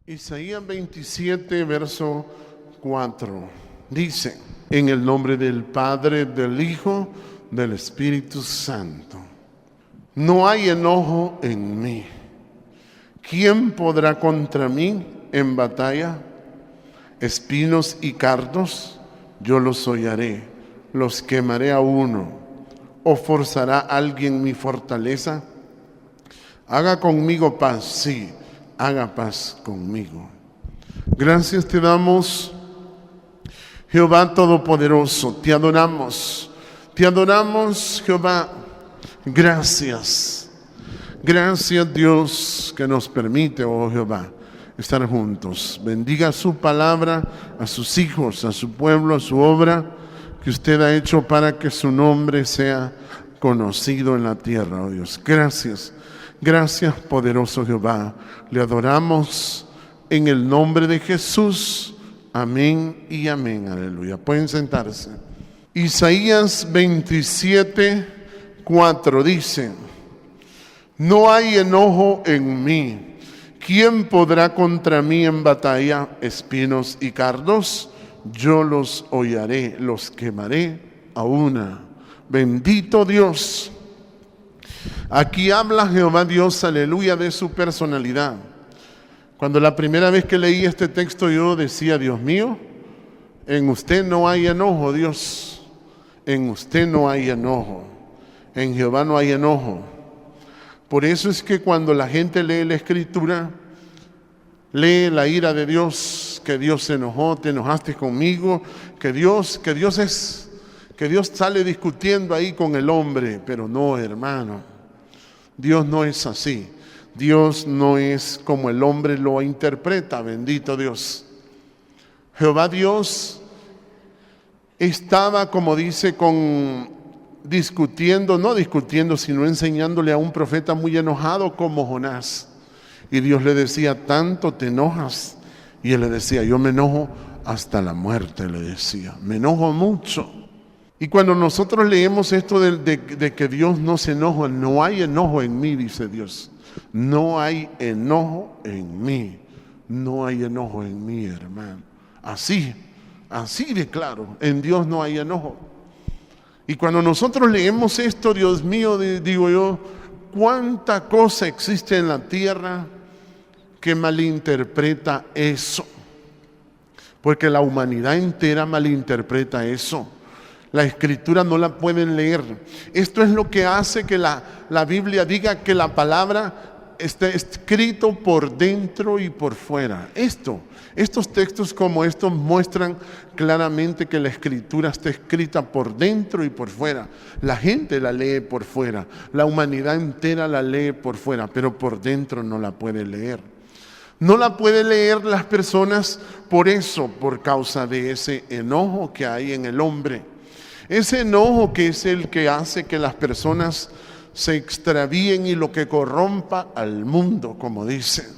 Isaías 27, verso 4, dice: en el nombre del Padre, del Hijo, del Espíritu Santo. No hay enojo en mí. ¿Quién podrá contra mí en batalla? Espinos y cardos, yo los hollaré, los quemaré a uno. ¿O forzará alguien mi fortaleza? Haga conmigo paz, sí, haga paz conmigo. Gracias te damos, Jehová Todopoderoso, te adoramos, Jehová. Gracias, gracias Dios que nos permite, oh Jehová, estar juntos. Bendiga su palabra a sus hijos, a su pueblo, a su obra que usted ha hecho para que su nombre sea conocido en la tierra, oh Dios. Gracias, gracias poderoso Jehová. Le adoramos en el nombre de Jesús. Amén y amén. Aleluya. Pueden sentarse. Isaías 27, 4 dice: no hay enojo en mí. ¿Quién podrá contra mí en batalla? Espinos y cardos, yo los hollaré, los quemaré a una. Bendito Dios. Aquí habla Jehová Dios, aleluya, de su personalidad. Cuando la primera vez que leí este texto yo decía: Dios mío, en usted no hay enojo, Dios. En usted no hay enojo. En Jehová no hay enojo. Por eso es que cuando la gente lee la Escritura, lee la ira de Dios, que Dios se enojó, te enojaste conmigo, que Dios sale discutiendo ahí con el hombre. Pero no, hermano, Dios no es así. Dios no es como el hombre lo interpreta, bendito Dios. Jehová Dios estaba, como dice, no discutiendo, sino enseñándole a un profeta muy enojado como Jonás. Y Dios le decía: tanto te enojas. Y él le decía: yo me enojo hasta la muerte, le decía. Me enojo mucho. Y cuando nosotros leemos esto de que Dios no se enoja, no hay enojo en mí, dice Dios. No hay enojo en mí. No hay enojo en mí, hermano. Así de claro, en Dios no hay enojo. Y cuando nosotros leemos esto, Dios mío, digo yo, cuánta cosa existe en la tierra que malinterpreta eso. Porque la humanidad entera malinterpreta eso. La Escritura no la pueden leer. Esto es lo que hace que la Biblia diga que la palabra está escrito por dentro y por fuera. Estos textos como estos muestran claramente que la Escritura está escrita por dentro y por fuera. La gente la lee por fuera, la humanidad entera la lee por fuera, pero por dentro no la puede leer. No la puede leer las personas por causa de ese enojo que hay en el hombre. Ese enojo que es el que hace que las personas se extravíen y lo que corrompa al mundo, como dice.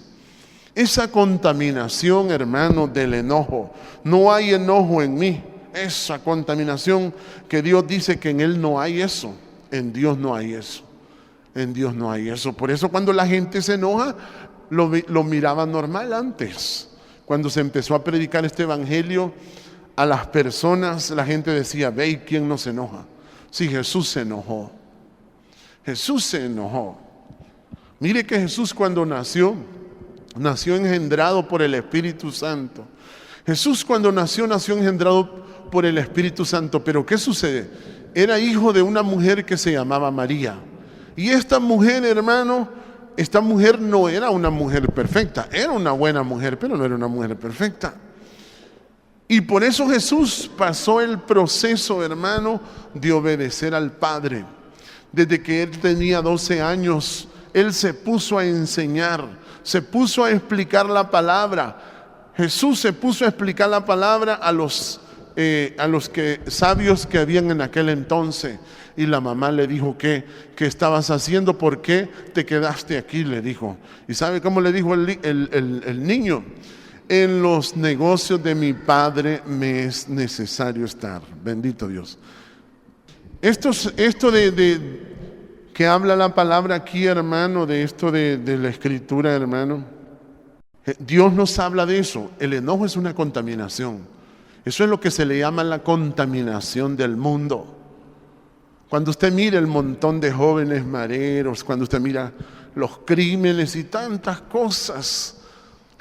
Esa contaminación, hermano, del enojo. No hay enojo en mí. Esa contaminación que Dios dice que en Él no hay eso. En Dios no hay eso. En Dios no hay eso. Por eso cuando la gente se enoja, lo miraba normal antes. Cuando se empezó a predicar este evangelio a las personas, la gente decía: ve, ¿y quién no se enoja? Sí, Jesús se enojó. Jesús se enojó. Mire que Jesús cuando nació engendrado por el Espíritu Santo. Jesús cuando nació engendrado por el Espíritu Santo. Pero ¿qué sucede? Era hijo de una mujer que se llamaba María. Y esta mujer, hermano, esta mujer no era una mujer perfecta. Era una buena mujer, pero no era una mujer perfecta. Y por eso Jesús pasó el proceso, hermano, de obedecer al Padre. Desde que él tenía 12 años, él se puso a enseñar, se puso a explicar la palabra. Jesús se puso a explicar la palabra a los sabios que habían en aquel entonces. Y la mamá le dijo: ¿qué estabas haciendo? ¿Por qué te quedaste aquí?, le dijo. ¿Y sabe cómo le dijo el niño? En los negocios de mi Padre me es necesario estar. Bendito Dios. Esto de que habla la palabra aquí, hermano, de esto de la Escritura, hermano, Dios nos habla de eso. El enojo es una contaminación. Eso es lo que se le llama la contaminación del mundo. Cuando usted mira el montón de jóvenes mareros, cuando usted mira los crímenes y tantas cosas,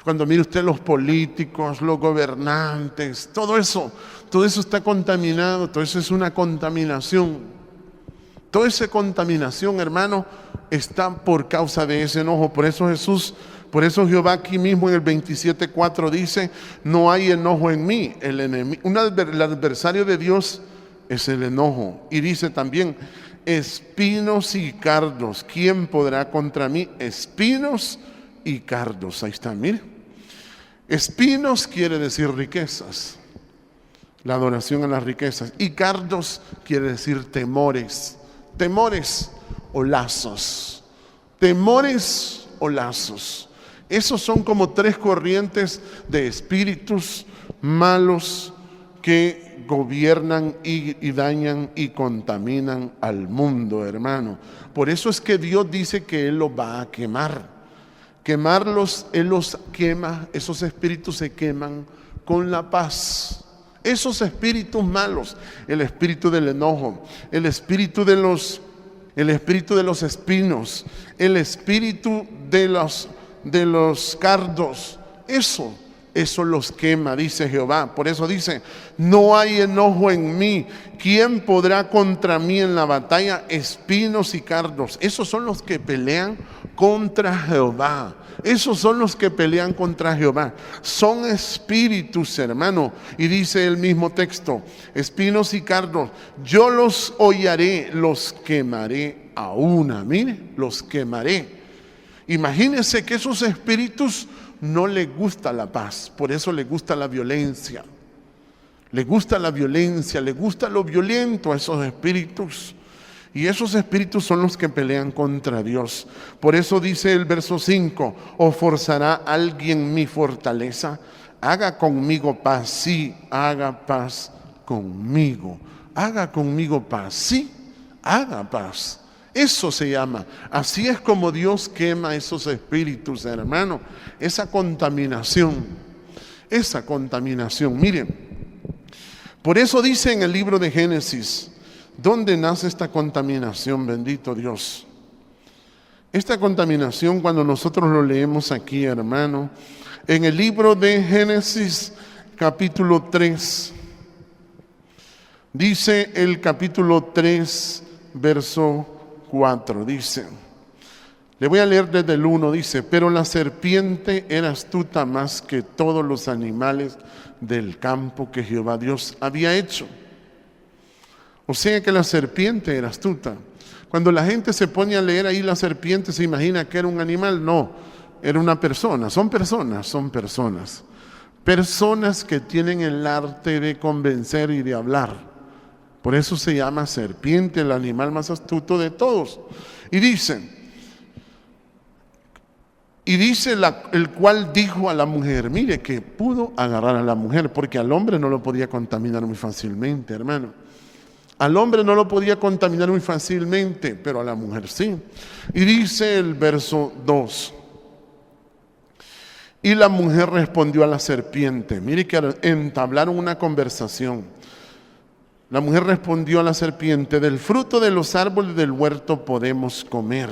cuando mira usted los políticos, los gobernantes, todo eso está contaminado, todo eso es una contaminación. Toda esa contaminación, hermano, está por causa de ese enojo. Por eso Jehová aquí mismo en el 27:4 dice, no hay enojo en mí. El adversario de Dios es el enojo. Y dice también, espinos y cardos, ¿quién podrá contra mí? Espinos y cardos. Ahí está, mire. Espinos quiere decir riquezas, la adoración a las riquezas. Y cardos quiere decir temores. Temores o lazos. Temores o lazos. Esos son como tres corrientes de espíritus malos que gobiernan y dañan y contaminan al mundo, hermano. Por eso es que Dios dice que Él los va a quemar. Quemarlos, Él los quema, esos espíritus se queman con la paz. Esos espíritus malos, el espíritu del enojo, el espíritu de los espinos, el espíritu de los cardos, eso los quema, dice Jehová. Por eso dice, no hay enojo en mí. ¿Quién podrá contra mí en la batalla? Espinos y cardos. Esos son los que pelean contra Jehová. Esos son los que pelean contra Jehová. Son espíritus, hermano. Y dice el mismo texto, espinos y cardos, yo los hollaré, los quemaré a una. Mire, los quemaré. Imagínense que esos espíritus no les gusta la paz, por eso les gusta la violencia. Les gusta la violencia, les gusta lo violento a esos espíritus. Y esos espíritus son los que pelean contra Dios. Por eso dice el verso 5, ¿o forzará alguien mi fortaleza? Haga conmigo paz, sí, haga paz conmigo. Haga conmigo paz, sí, haga paz. Eso se llama. Así es como Dios quema esos espíritus, hermano. Esa contaminación. Miren, por eso dice en el libro de Génesis, ¿dónde nace esta contaminación? Bendito Dios. Esta contaminación, cuando nosotros lo leemos aquí, hermano, en el libro de Génesis, capítulo 3, dice el capítulo 3, verso 4, dice, le voy a leer desde el 1, dice, pero la serpiente era astuta más que todos los animales del campo que Jehová Dios había hecho. O sea que la serpiente era astuta. Cuando la gente se pone a leer ahí la serpiente, se imagina que era un animal. No, era una persona. Son personas. Personas que tienen el arte de convencer y de hablar. Por eso se llama serpiente, el animal más astuto de todos. Y dice el cual dijo a la mujer, mire que pudo agarrar a la mujer, porque al hombre no lo podía contaminar muy fácilmente, hermano. Al hombre no lo podía contaminar muy fácilmente, pero a la mujer sí. Y dice el verso 2, y la mujer respondió a la serpiente. Mire que entablaron una conversación. La mujer respondió a la serpiente, del fruto de los árboles del huerto podemos comer,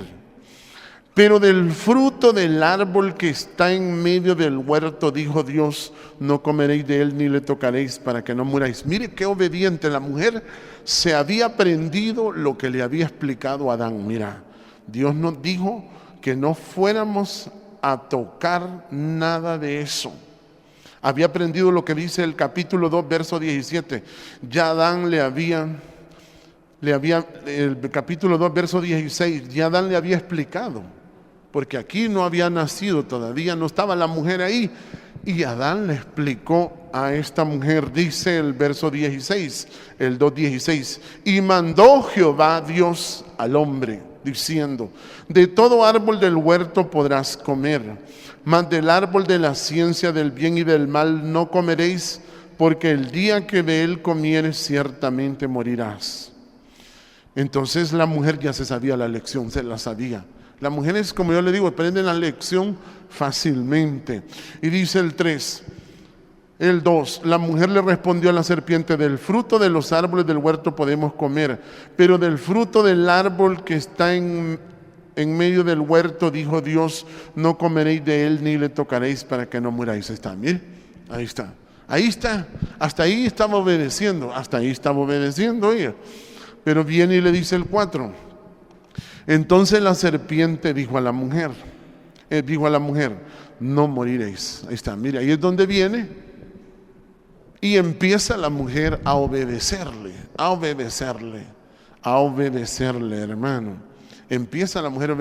pero del fruto del árbol que está en medio del huerto, dijo Dios, no comeréis de él ni le tocaréis para que no muráis. Mire qué obediente. La mujer se había aprendido lo que le había explicado a Adán. Mira, Dios nos dijo que no fuéramos a tocar nada de eso. Había aprendido lo que dice el capítulo 2, verso 17. Ya Adán el capítulo 2, verso 16, ya Adán le había explicado. Porque aquí no había nacido todavía, no estaba la mujer ahí. Y Adán le explicó a esta mujer, dice el verso 16, el 2:16, y mandó Jehová Dios al hombre, diciendo, de todo árbol del huerto podrás comer, mas del árbol de la ciencia del bien y del mal no comeréis, porque el día que de él comieres ciertamente morirás. Entonces la mujer ya se sabía la lección, se la sabía. Las mujeres, como yo le digo, aprenden la lección fácilmente. Y dice el 2, la mujer le respondió a la serpiente: del fruto de los árboles del huerto podemos comer, pero del fruto del árbol que está en medio del huerto, dijo Dios, no comeréis de él ni le tocaréis para que no muráis. Ahí está, mire, ahí está. Ahí está, hasta ahí estaba obedeciendo, ella. Pero viene y le dice el 4. Entonces la serpiente dijo a la mujer, no moriréis. Ahí está, mire, ahí es donde viene. Y empieza la mujer a obedecerle, hermano. Empieza la mujer a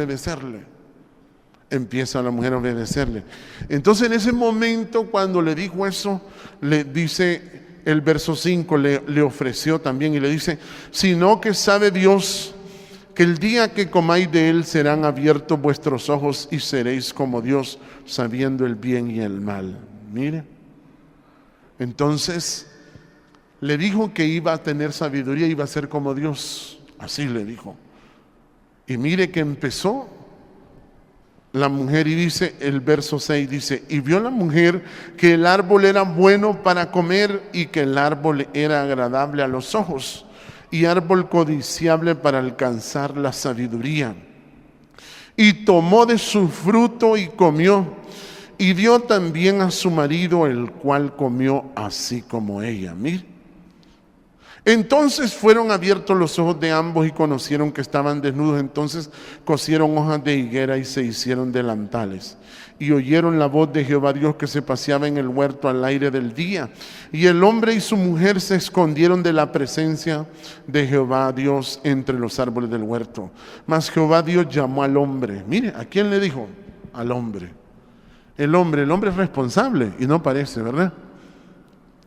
obedecerle. Entonces en ese momento, cuando le dijo eso, le dice el verso 5, le ofreció también y le dice: sino que sabe Dios que el día que comáis de él serán abiertos vuestros ojos y seréis como Dios, sabiendo el bien y el mal. Mire, entonces le dijo que iba a tener sabiduría, iba a ser como Dios, así le dijo. Y mire que empezó la mujer, y dice el verso 6, dice: y vio la mujer que el árbol era bueno para comer y que el árbol era agradable a los ojos y árbol codiciable para alcanzar la sabiduría. Y tomó de su fruto y comió, y dio también a su marido, el cual comió así como ella. Mire. Entonces fueron abiertos los ojos de ambos y conocieron que estaban desnudos. Entonces cosieron hojas de higuera y se hicieron delantales. Y oyeron la voz de Jehová Dios que se paseaba en el huerto al aire del día. Y el hombre y su mujer se escondieron de la presencia de Jehová Dios entre los árboles del huerto. Mas Jehová Dios llamó al hombre. Mire, ¿a quién le dijo? Al hombre. El hombre es responsable, y no parece, ¿verdad?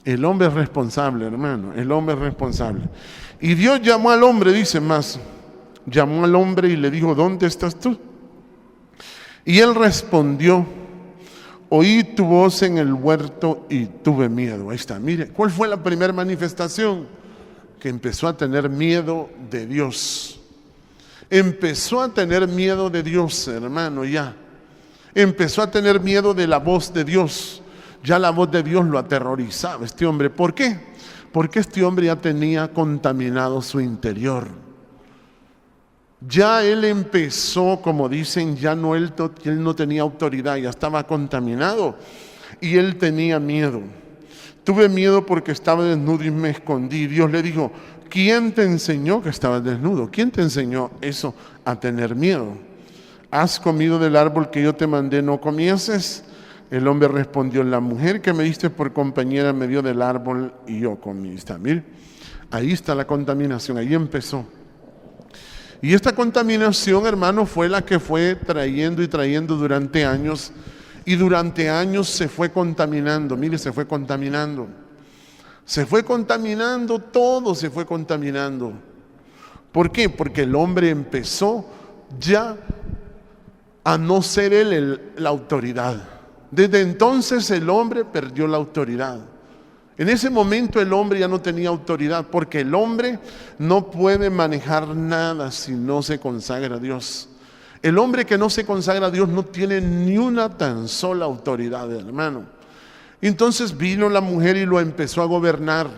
El hombre es responsable, hermano, el hombre es responsable. Y Dios llamó al hombre, dice más, llamó al hombre y le dijo: ¿dónde estás tú? Y él respondió: oí tu voz en el huerto y tuve miedo. Ahí está, mire, ¿cuál fue la primera manifestación? Que empezó a tener miedo de Dios. Empezó a tener miedo de Dios, hermano, ya. Empezó a tener miedo de la voz de Dios. Ya la voz de Dios lo aterrorizaba este hombre. ¿Por qué? Porque este hombre ya tenía contaminado su interior. Ya él empezó, como dicen, él no tenía autoridad, ya estaba contaminado y él tenía miedo. Tuve miedo porque estaba desnudo y me escondí. Dios le dijo: ¿quién te enseñó que estabas desnudo? ¿Quién te enseñó eso, a tener miedo? ¿Has comido del árbol que yo te mandé no comieses? El hombre respondió: la mujer que me diste por compañera me dio del árbol y yo comí. Mire, ahí está la contaminación, ahí empezó. Y esta contaminación, hermano, fue la que fue trayendo y trayendo durante años. Y durante años se fue contaminando. Mire, se fue contaminando. Se fue contaminando, todo se fue contaminando. ¿Por qué? Porque el hombre empezó ya a no ser él la autoridad. Desde entonces el hombre perdió la autoridad. En ese momento el hombre ya no tenía autoridad, porque el hombre no puede manejar nada si no se consagra a Dios. El hombre que no se consagra a Dios no tiene ni una tan sola autoridad, hermano. Entonces vino la mujer y lo empezó a gobernar,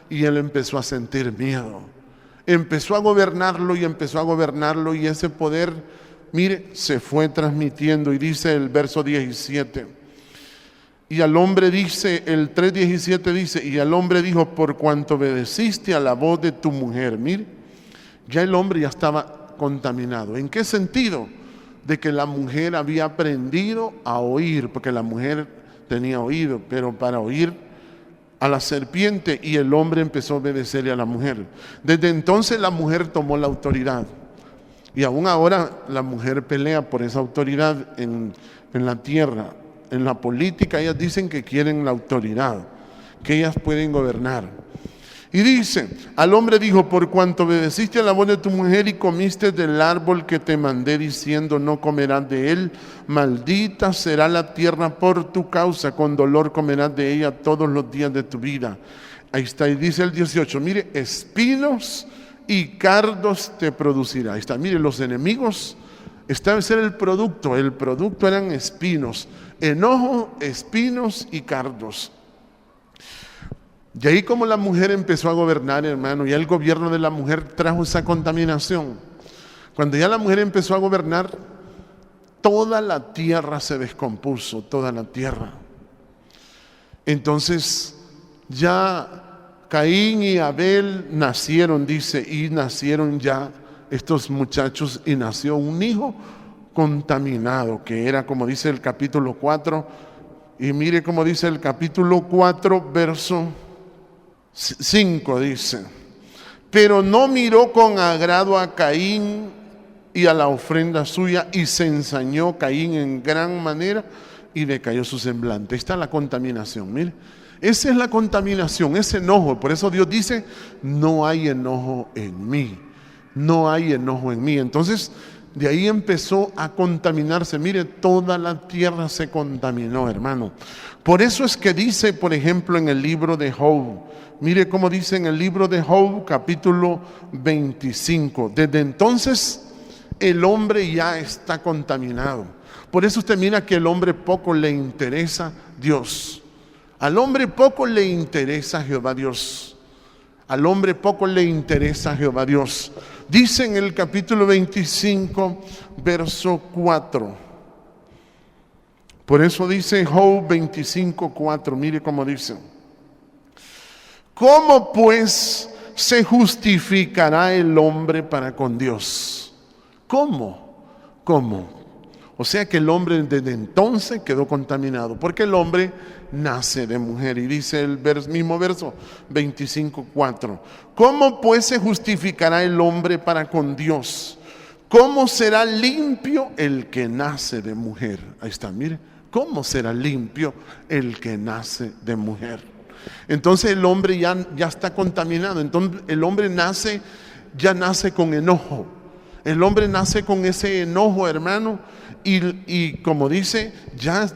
y él empezó a sentir miedo. Empezó a gobernarlo y ese poder, mire, se fue transmitiendo. Y dice el verso 17, y al hombre dice, el 3:17 dice: y al hombre dijo: por cuanto obedeciste a la voz de tu mujer. Mire, ya el hombre ya estaba contaminado. ¿En qué sentido? De que la mujer había aprendido a oír, porque la mujer tenía oído, pero para oír a la serpiente, y el hombre empezó a obedecerle a la mujer. Desde entonces la mujer tomó la autoridad. Y aún ahora la mujer pelea por esa autoridad en la tierra. En la política ellas dicen que quieren la autoridad, que ellas pueden gobernar. Y dice, al hombre dijo: por cuanto obedeciste a la voz de tu mujer y comiste del árbol que te mandé diciendo: no comerás de él, maldita será la tierra por tu causa, con dolor comerás de ella todos los días de tu vida. Ahí está, y dice el 18, mire, espinos y cardos te producirá. Ahí está, mire, los enemigos Ese era el producto eran espinos, enojo, espinos y cardos. Y ahí como la mujer empezó a gobernar, hermano, ya el gobierno de la mujer trajo esa contaminación. Cuando ya la mujer empezó a gobernar, toda la tierra se descompuso, toda la tierra. Entonces ya Caín y Abel nacieron, dice, y nacieron ya estos muchachos y nació un hijo contaminado, que era como dice el capítulo 4, y mire cómo dice el capítulo 4, verso 5, dice: pero no miró con agrado a Caín y a la ofrenda suya, y se ensañó Caín en gran manera y decayó su semblante. Ahí está la contaminación, mire. Esa es la contaminación, ese enojo. Por eso Dios dice: no hay enojo en mí, no hay enojo en mí. Entonces de ahí empezó a contaminarse. Mire, toda la tierra se contaminó, hermano. Por eso es que dice, por ejemplo, en el libro de Job, mire cómo dice en el libro de Job, capítulo 25: desde entonces el hombre ya está contaminado. Por eso usted mira que al hombre poco le interesa Dios. Al hombre poco le interesa Jehová Dios. Al hombre poco le interesa Jehová Dios. Dice en el capítulo 25, verso 4. Por eso dice Job 25, 4. Mire cómo dice: ¿cómo pues se justificará el hombre para con Dios? ¿Cómo? O sea que el hombre desde entonces quedó contaminado, porque el hombre nace de mujer. Y dice el mismo verso 25:4: ¿cómo pues se justificará el hombre para con Dios? ¿Cómo será limpio el que nace de mujer? Ahí está, mire, ¿cómo será limpio el que nace de mujer? Entonces el hombre ya está contaminado. Entonces el hombre ya nace con enojo. El hombre nace con ese enojo, hermano, y como dice, ya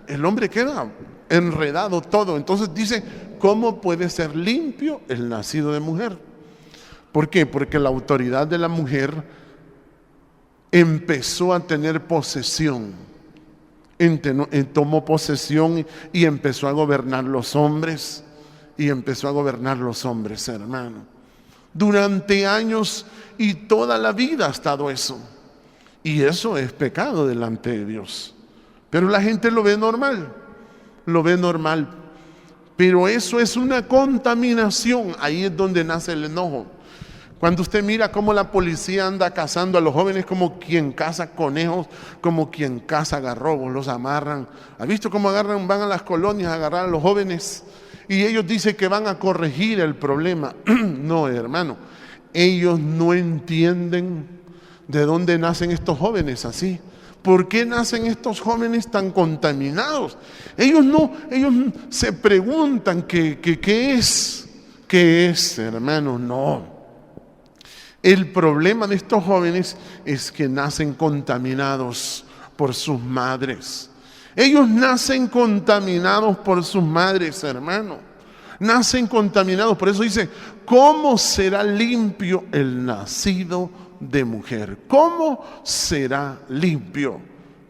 el hombre queda enredado todo. Entonces dice: ¿cómo puede ser limpio el nacido de mujer? ¿Por qué? Porque la autoridad de la mujer empezó a tener posesión. Tomó posesión y empezó a gobernar los hombres. Hermano. Durante años y toda la vida ha estado eso. Y eso es pecado delante de Dios. Pero la gente lo ve normal. Pero eso es una contaminación. Ahí es donde nace el enojo. Cuando usted mira cómo la policía anda cazando a los jóvenes, como quien caza conejos, como quien caza garrobos, los amarran. ¿Ha visto cómo van a las colonias a agarrar a los jóvenes? Y ellos dicen que van a corregir el problema. No, hermano, ellos no entienden de dónde nacen estos jóvenes así. ¿Por qué nacen estos jóvenes tan contaminados? Ellos se preguntan qué es, hermano. No. El problema de estos jóvenes es que nacen contaminados por sus madres. Ellos nacen contaminados por sus madres, hermano. Nacen contaminados. Por eso dice: ¿cómo será limpio el nacido de mujer? ¿Cómo será limpio?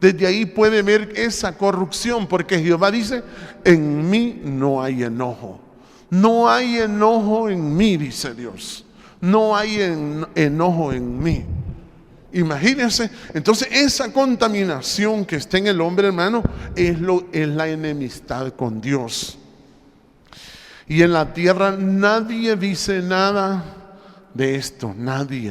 Desde ahí puede ver esa corrupción, porque Jehová dice: en mí no hay enojo. No hay enojo en mí, dice Dios. No hay enojo en mí. Imagínense, entonces esa contaminación que está en el hombre, hermano, es la enemistad con Dios. Y en la tierra nadie dice nada de esto, nadie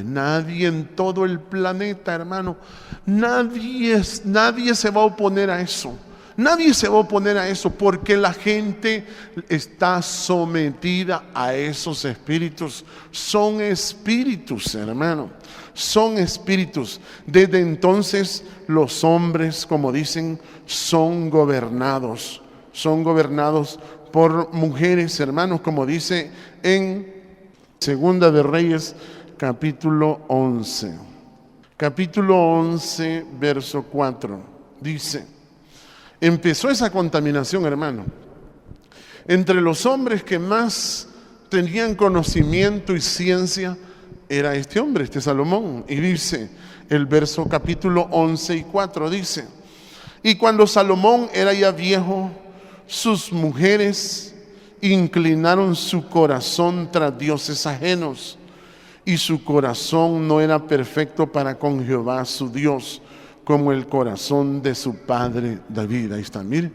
en todo el planeta, hermano, nadie se va a oponer a eso. Nadie se va a oponer a eso, porque la gente está sometida a esos espíritus. Son espíritus, hermano. Son espíritus. Desde entonces los hombres, como dicen, son gobernados. Son gobernados por mujeres, hermanos, como dice en Segunda de Reyes, capítulo 11. Capítulo 11, verso 4. Dice: empezó esa contaminación, hermano, entre los hombres que más tenían conocimiento y ciencia. era este hombre, este Salomón. Y dice el verso capítulo 11 y 4, dice: y cuando Salomón era ya viejo, sus mujeres inclinaron su corazón tras dioses ajenos, y su corazón no era perfecto para con Jehová su Dios, como el corazón de su padre David. Ahí está, mire.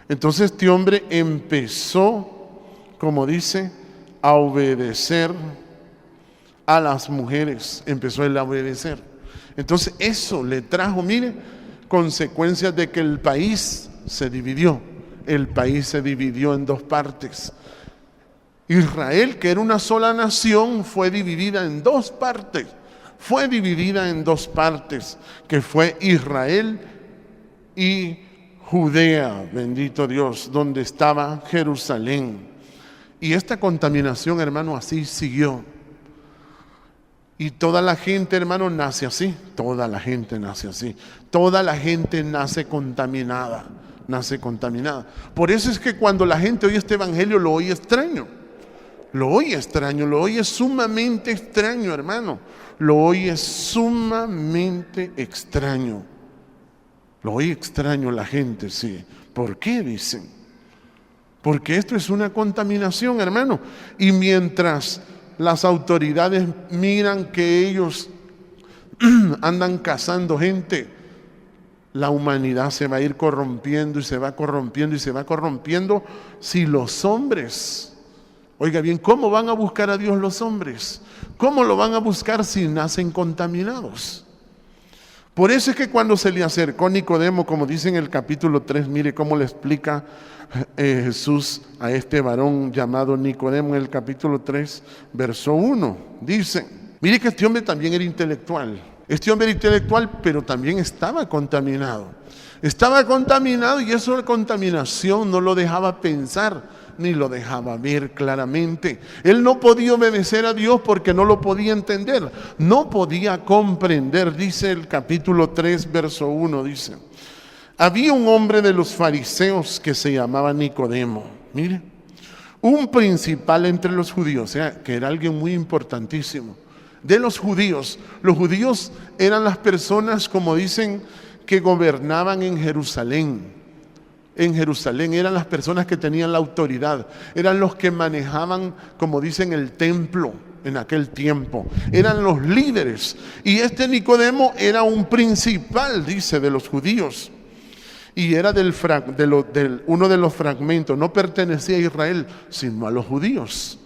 Entonces este hombre empezó, como dice, a obedecer a las mujeres. Empezó él a obedecer. Entonces eso le trajo, mire, consecuencias de que el país se dividió. El país se dividió en dos partes. Israel, que era una sola nación, fue dividida en dos partes. Fue dividida en dos partes, que fue Israel y Judea, bendito Dios, donde estaba Jerusalén. Y esta contaminación, hermano, así siguió. Y toda la gente, hermano, nace así. Toda la gente nace así. Toda la gente nace contaminada. Nace contaminada. Por eso es que cuando la gente oye este evangelio, lo oye extraño. Lo oye extraño, lo oye sumamente extraño, hermano. Lo oye sumamente extraño. Lo oye extraño la gente, sí. ¿Por qué dicen? Porque esto es una contaminación, hermano. Y mientras las autoridades miran que ellos andan cazando gente, la humanidad se va a ir corrompiendo y se va corrompiendo y se va corrompiendo. Si los hombres, oiga bien, ¿cómo van a buscar a Dios los hombres? ¿Cómo lo van a buscar si nacen contaminados? Por eso es que cuando se le acercó Nicodemo, como dice en el capítulo 3, mire cómo le explica Jesús a este varón llamado Nicodemo en el capítulo 3, verso 1. Dice, mire que este hombre también era intelectual. Este hombre era intelectual, pero también estaba contaminado. Estaba contaminado y eso de contaminación no lo dejaba pensar, ni lo dejaba ver claramente. Él no podía obedecer a Dios porque no lo podía entender, no podía comprender. Dice el capítulo 3, verso 1, dice: había un hombre de los fariseos que se llamaba Nicodemo, mire, un principal entre los judíos, o sea, que era alguien muy importantísimo. De los judíos eran las personas, como dicen, que gobernaban en Jerusalén. En Jerusalén eran las personas que tenían la autoridad, eran los que manejaban, como dicen, el templo en aquel tiempo, eran los líderes. Y este Nicodemo era un principal, dice, de los judíos. Y era uno de los fragmentos, no pertenecía a Israel, sino a los judíos.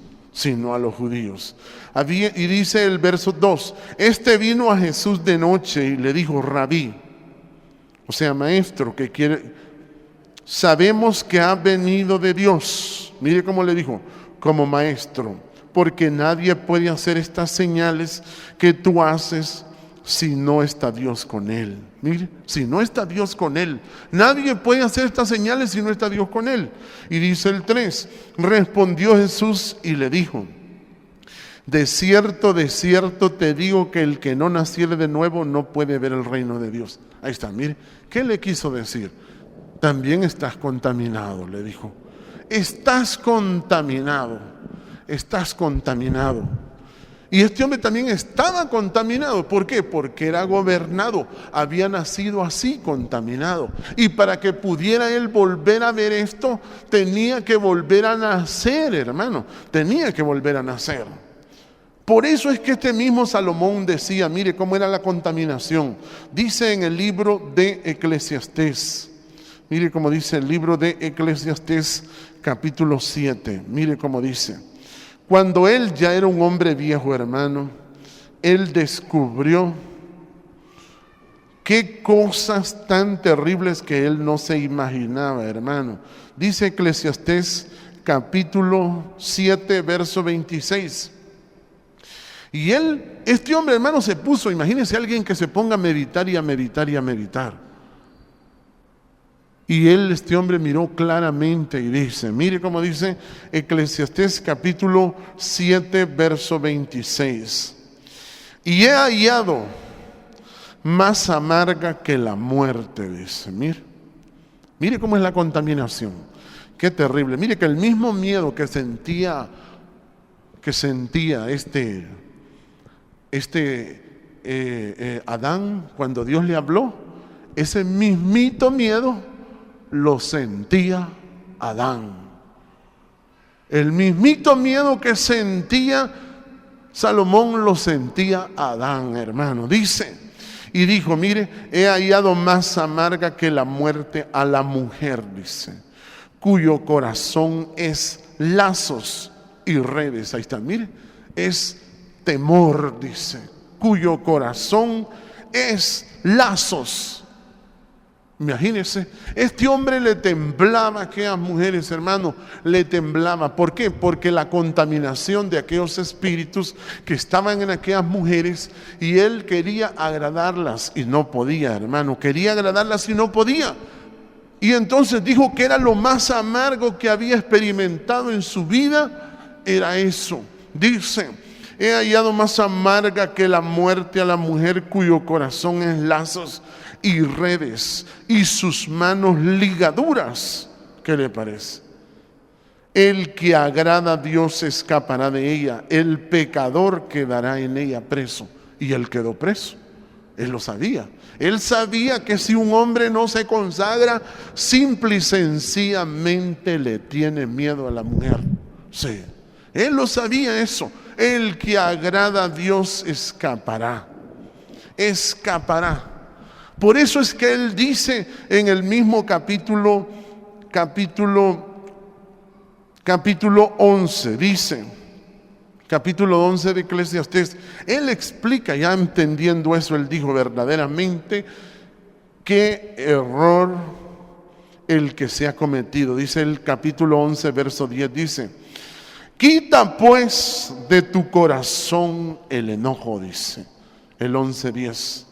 Y dice el verso 2, este vino a Jesús de noche y le dijo: Rabí, o sea, maestro, que quiere, sabemos que ha venido de Dios. Mire cómo le dijo, como maestro, porque nadie puede hacer estas señales que tú haces si no está Dios con él. Mire, si no está Dios con él, nadie puede hacer estas señales si no está Dios con él. Y dice el 3, respondió Jesús y le dijo: de cierto te digo que el que no naciere de nuevo no puede ver el reino de Dios. Ahí está, mire, ¿qué le quiso decir? También estás contaminado, le dijo. Estás contaminado. Y este hombre también estaba contaminado. ¿Por qué? Porque era gobernado, había nacido así, contaminado. Y para que pudiera él volver a ver esto, tenía que volver a nacer, hermano. Tenía que volver a nacer. Por eso es que este mismo Salomón decía, mire cómo era la contaminación. Dice en el libro de Eclesiastés, mire cómo dice el libro de Eclesiastés capítulo 7, mire cómo dice. Cuando él ya era un hombre viejo, hermano, él descubrió qué cosas tan terribles que él no se imaginaba, hermano. Dice Eclesiastés capítulo 7, verso 26. Y este hombre, hermano, se puso, imagínense alguien que se ponga a meditar y a meditar y a meditar. Y este hombre miró claramente y dice, mire cómo dice Eclesiastés capítulo 7, verso 26. Y he hallado más amarga que la muerte, dice. Mire cómo es la contaminación. Qué terrible. Mire que el mismo miedo que sentía este Adán, cuando Dios le habló, ese mismito miedo lo sentía Adán. El mismito miedo que sentía Salomón lo sentía Adán, hermano. Dice, y dijo, mire, he hallado más amarga que la muerte a la mujer, dice, cuyo corazón es lazos y redes. Ahí está, mire, es temor, dice, cuyo corazón es lazos. Imagínense, este hombre le temblaba a aquellas mujeres, hermano, le temblaba. ¿Por qué? Porque la contaminación de aquellos espíritus que estaban en aquellas mujeres, y él quería agradarlas y no podía, hermano, quería agradarlas y no podía. Y entonces dijo que era lo más amargo que había experimentado en su vida, era eso. Dice, he hallado más amarga que la muerte a la mujer cuyo corazón es lazos y redes, y sus manos ligaduras. ¿Qué le parece? El que agrada a Dios escapará de ella, el pecador quedará en ella preso. Y él quedó preso, él lo sabía. Él sabía que si un hombre no se consagra, simple y sencillamente le tiene miedo a la mujer. Sí, él lo sabía eso. El que agrada a Dios escapará, escapará. Por eso es que él dice en el mismo capítulo 11, dice, capítulo 11 de Eclesiastés, él explica, ya entendiendo eso, él dijo verdaderamente qué error el que se ha cometido. Dice el capítulo 11, verso 10, dice, quita pues de tu corazón el enojo, dice el 11:10.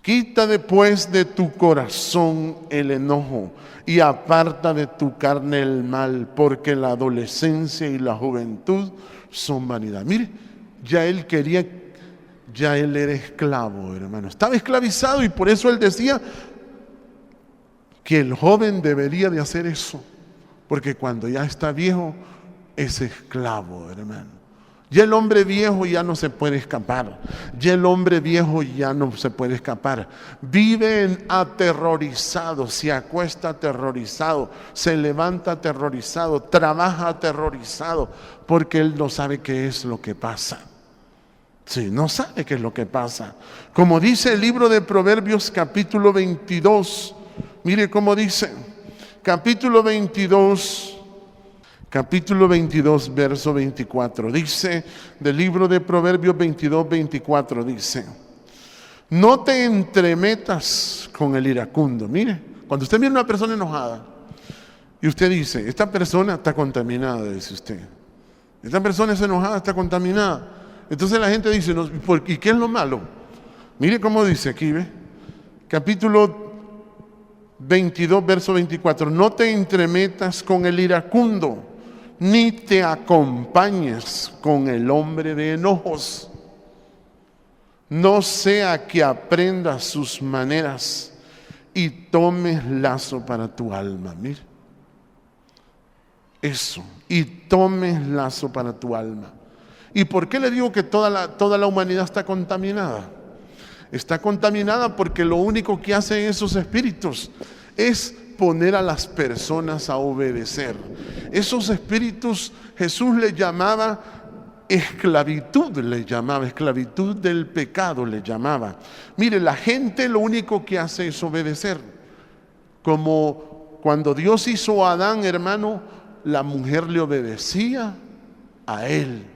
Quita después de tu corazón el enojo y aparta de tu carne el mal, porque la adolescencia y la juventud son vanidad. Mire, ya él era esclavo, hermano. Estaba esclavizado, y por eso él decía que el joven debería de hacer eso, porque cuando ya está viejo es esclavo, hermano. Ya el hombre viejo ya no se puede escapar. Ya el hombre viejo ya no se puede escapar. Vive aterrorizado, se acuesta aterrorizado, se levanta aterrorizado, trabaja aterrorizado, porque él no sabe qué es lo que pasa. Sí, no sabe qué es lo que pasa. Como dice el libro de Proverbios capítulo 22. Mire cómo dice. Capítulo 22, verso 24. Dice del libro de Proverbios 22, 24. Dice, no te entremetas con el iracundo. Mire, cuando usted mira a una persona enojada y usted dice, esta persona está contaminada, dice usted. Esta persona es enojada, está contaminada. Entonces la gente dice, no, ¿y qué es lo malo? Mire cómo dice aquí, ¿ve? Capítulo 22, verso 24. No te entremetas con el iracundo, ni te acompañes con el hombre de enojos. No sea que aprendas sus maneras y tomes lazo para tu alma. Mire, eso, y tomes lazo para tu alma. ¿Y por qué le digo que toda la humanidad está contaminada? Está contaminada porque lo único que hacen esos espíritus es poner a las personas a obedecer. Esos espíritus Jesús le llamaba esclavitud, esclavitud del pecado le llamaba. Mire, la gente lo único que hace es obedecer. Como cuando Dios hizo a Adán, hermano, la mujer le obedecía a él.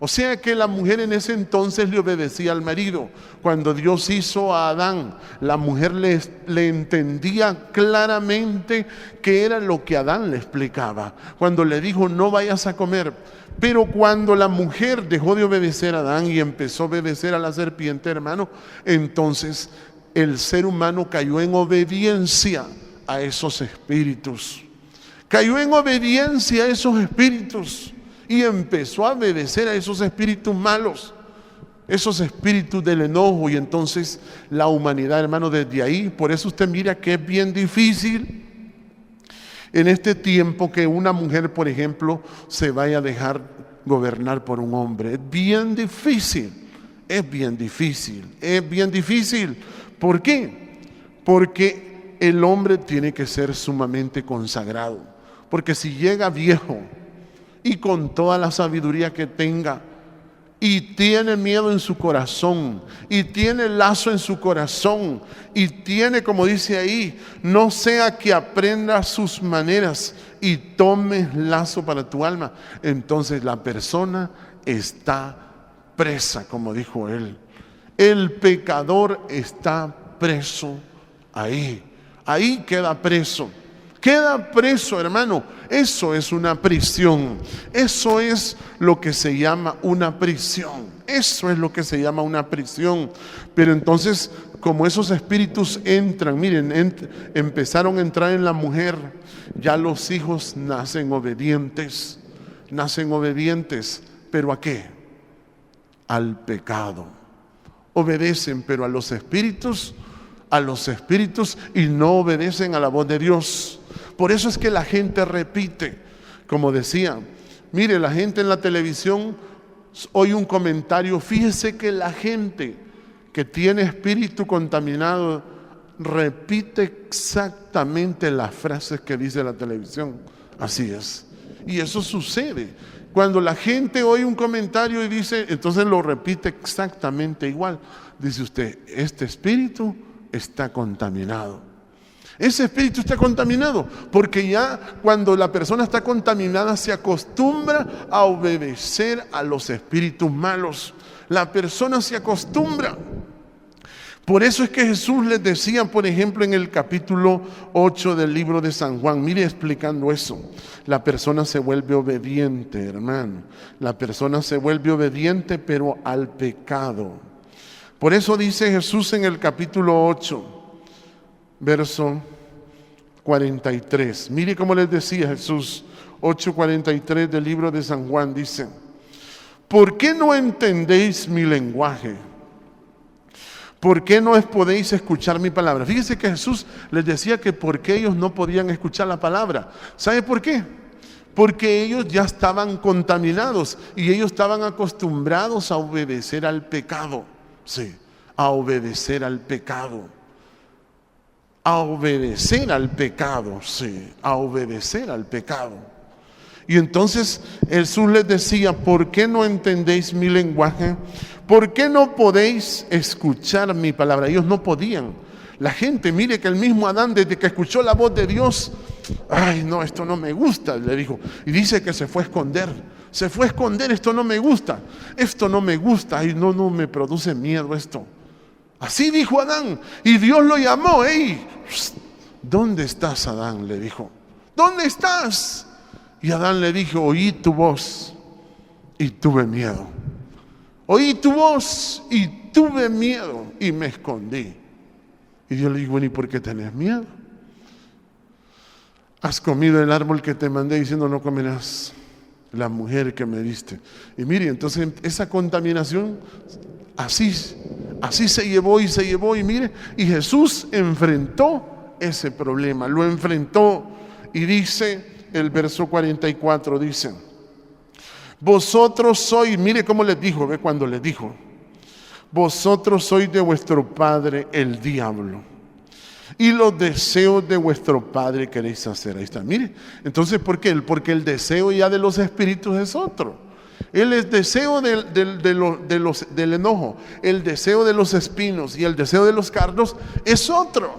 O sea que la mujer en ese entonces le obedecía al marido. Cuando Dios hizo a Adán, la mujer le entendía claramente qué era lo que Adán le explicaba. Cuando le dijo, no vayas a comer. Pero cuando la mujer dejó de obedecer a Adán y empezó a obedecer a la serpiente, hermano, entonces el ser humano cayó en obediencia a esos espíritus. Cayó en obediencia a esos espíritus. Y empezó a obedecer a esos espíritus malos, esos espíritus del enojo. Y entonces la humanidad, hermano, desde ahí, por eso usted mira que es bien difícil en este tiempo que una mujer, por ejemplo, se vaya a dejar gobernar por un hombre. Es bien difícil, es bien difícil, es bien difícil. ¿Por qué? Porque el hombre tiene que ser sumamente consagrado. Porque si llega viejo y con toda la sabiduría que tenga, y tiene miedo en su corazón, y tiene lazo en su corazón, y tiene, como dice ahí, no sea que aprenda sus maneras y tome lazo para tu alma, entonces la persona está presa, como dijo él. El pecador está preso ahí queda preso. Queda preso, hermano. Eso es una prisión. Eso es lo que se llama una prisión. Eso es lo que se llama una prisión. Pero entonces, como esos espíritus entran, miren, empezaron a entrar en la mujer, ya los hijos nacen obedientes. Nacen obedientes. ¿Pero a qué? Al pecado. Obedecen, pero a los espíritus y no obedecen a la voz de Dios. Por eso es que la gente repite, como decía, mire, la gente en la televisión oye un comentario, fíjese que la gente que tiene espíritu contaminado repite exactamente las frases que dice la televisión. Así es. Y eso sucede. Cuando la gente oye un comentario y dice, entonces lo repite exactamente igual. Dice usted, este espíritu está contaminado. Ese espíritu está contaminado porque ya cuando la persona está contaminada se acostumbra a obedecer a los espíritus malos. La persona se acostumbra. Por eso es que Jesús les decía, por ejemplo, en el capítulo 8 del libro de San Juan, mire explicando eso, la persona se vuelve obediente, hermano. La persona se vuelve obediente, pero al pecado. Por eso dice Jesús en el capítulo 8, verso 43. Mire cómo les decía Jesús, 8:43 del libro de San Juan, dice: ¿por qué no entendéis mi lenguaje? ¿Por qué no podéis escuchar mi palabra? Fíjense que Jesús les decía que por qué ellos no podían escuchar la palabra. ¿Sabe por qué? Porque ellos ya estaban contaminados y ellos estaban acostumbrados a obedecer al pecado. Sí, a obedecer al pecado. A obedecer al pecado, sí, a obedecer al pecado. Y entonces Jesús les decía, ¿por qué no entendéis mi lenguaje? ¿Por qué no podéis escuchar mi palabra? Ellos no podían. La gente, mire que el mismo Adán, desde que escuchó la voz de Dios, ay no, esto no me gusta, le dijo. Y dice que se fue a esconder. Se fue a esconder, esto no me gusta. Esto no me gusta, ay no me produce miedo esto. Así dijo Adán, y Dios lo llamó. ¡Ey! ¿Dónde estás, Adán?, le dijo. ¿Dónde estás? Y Adán le dijo, oí tu voz y tuve miedo. Oí tu voz y tuve miedo y me escondí. Y Dios le dijo, bueno, ¿y por qué tenés miedo? Has comido el árbol que te mandé diciendo no comerás, la mujer que me diste. Y mire, entonces esa contaminación así se llevó y mire, y Jesús enfrentó ese problema, lo enfrentó y dice el verso 44, dice, vosotros sois, mire cómo les dijo, ve cuando les dijo, vosotros sois de vuestro padre el diablo y los deseos de vuestro padre queréis hacer. Ahí está, mire, entonces ¿por qué? Porque el deseo ya de los espíritus es otro. El deseo del enojo, el deseo de los espinos y el deseo de los cardos es otro.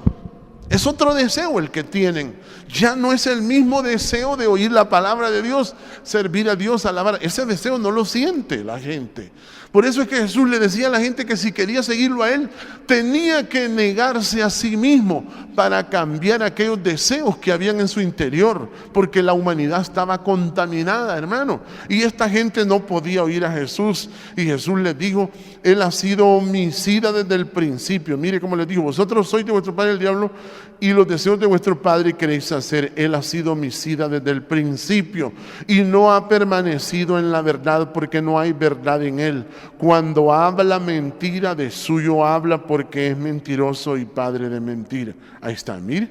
Es otro deseo el que tienen. Ya no es el mismo deseo de oír la palabra de Dios, servir a Dios, alabar. Ese deseo no lo siente la gente. Por eso es que Jesús le decía a la gente que si quería seguirlo a Él, tenía que negarse a sí mismo para cambiar aquellos deseos que habían en su interior, porque la humanidad estaba contaminada, hermano. Y esta gente no podía oír a Jesús. Y Jesús les dijo, Él ha sido homicida desde el principio. Mire cómo les dijo, vosotros sois de vuestro padre el diablo y los deseos de vuestro padre queréis hacer. Él ha sido homicida desde el principio y no ha permanecido en la verdad porque no hay verdad en Él. Cuando habla mentira, de suyo habla porque es mentiroso y padre de mentira. Ahí está, mire.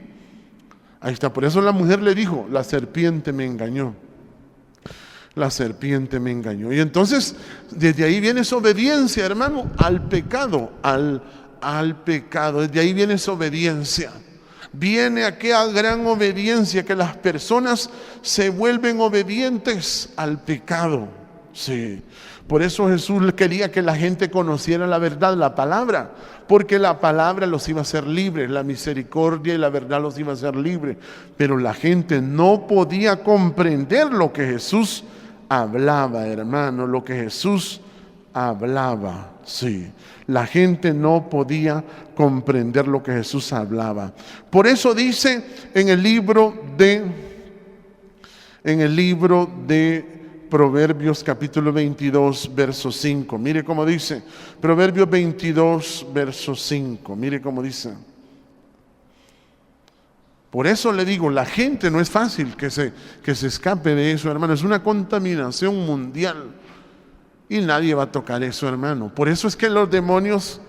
Ahí está, por eso la mujer le dijo, la serpiente me engañó. La serpiente me engañó. Y entonces, desde ahí viene esa obediencia, hermano, al pecado, al pecado. Desde ahí viene esa obediencia. Viene aquella gran obediencia que las personas se vuelven obedientes al pecado. Sí. Por eso Jesús quería que la gente conociera la verdad, la palabra, porque la palabra los iba a hacer libres, la misericordia y la verdad los iba a hacer libres. Pero la gente no podía comprender lo que Jesús hablaba, hermano, lo que Jesús hablaba. Sí, la gente no podía comprender lo que Jesús hablaba. Por eso dice en el libro de Proverbios capítulo 22, verso 5. Mire cómo dice. Proverbios 22, verso 5. Mire cómo dice. Por eso le digo, la gente no es fácil que se escape de eso, hermano. Es una contaminación mundial. Y nadie va a tocar eso, hermano. Por eso es que los demonios,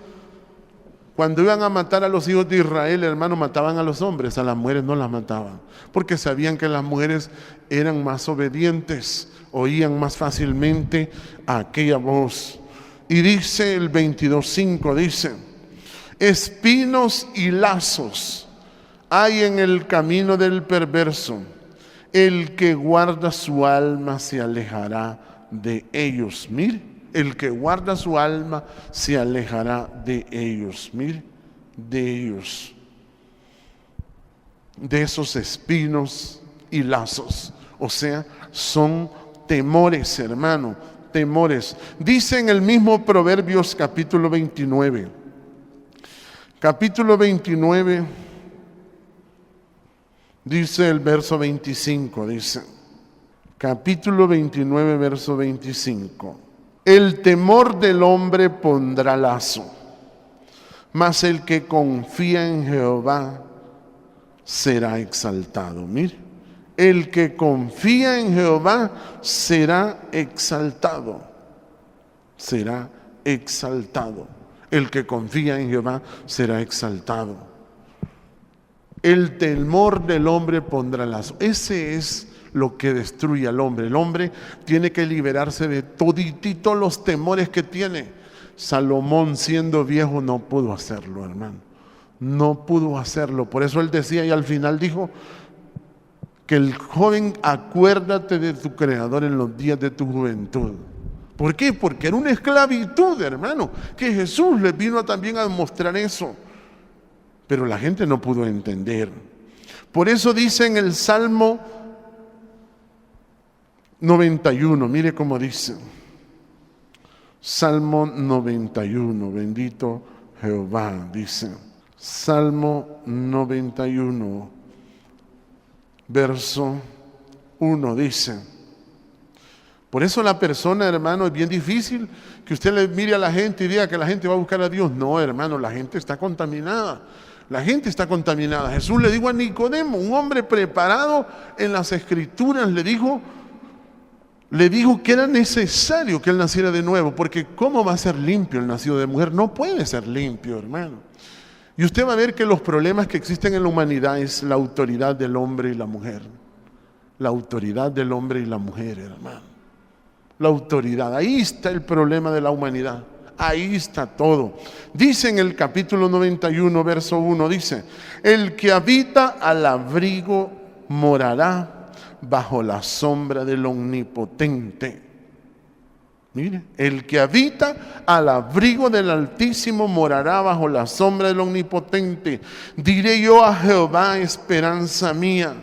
cuando iban a matar a los hijos de Israel, hermano, mataban a los hombres, a las mujeres no las mataban. Porque sabían que las mujeres eran más obedientes, oían más fácilmente a aquella voz. Y dice el 22:5, dice, espinos y lazos hay en el camino del perverso, el que guarda su alma se alejará de ellos. Mire, el que guarda su alma se alejará de ellos. Mire, de ellos, de esos espinos y lazos. O sea, son temores, hermano, temores. Dice en el mismo Proverbios capítulo 29. Capítulo 29, dice el verso 25, dice, capítulo 29, verso 25. El temor del hombre pondrá lazo, mas el que confía en Jehová será exaltado. Mire, el que confía en Jehová será exaltado. Será exaltado. El que confía en Jehová será exaltado. El temor del hombre pondrá lazo. Ese es lo que destruye al hombre. El hombre tiene que liberarse de todititos los temores que tiene. Salomón, siendo viejo, no pudo hacerlo, hermano. No pudo hacerlo. Por eso él decía y al final dijo que el joven, acuérdate de tu Creador en los días de tu juventud. ¿Por qué? Porque era una esclavitud, hermano, que Jesús les vino también a mostrar eso. Pero la gente no pudo entender. Por eso dice en el Salmo 91, mire cómo dice. Salmo 91, bendito Jehová, dice. Salmo 91, verso 1, dice. Por eso la persona, hermano, es bien difícil que usted le mire a la gente y diga que la gente va a buscar a Dios. No, hermano, la gente está contaminada. La gente está contaminada. Jesús le dijo a Nicodemo, un hombre preparado en las Escrituras, le dijo que era necesario que él naciera de nuevo, porque ¿cómo va a ser limpio el nacido de mujer? No puede ser limpio, hermano. Y usted va a ver que los problemas que existen en la humanidad es la autoridad del hombre y la mujer. La autoridad del hombre y la mujer, hermano. La autoridad, ahí está el problema de la humanidad. Ahí está todo. Dice en el capítulo 91, verso 1, dice, el que habita al abrigo morará bajo la sombra del Omnipotente. Mire, el que habita al abrigo del Altísimo morará bajo la sombra del Omnipotente. Diré yo a Jehová, esperanza mía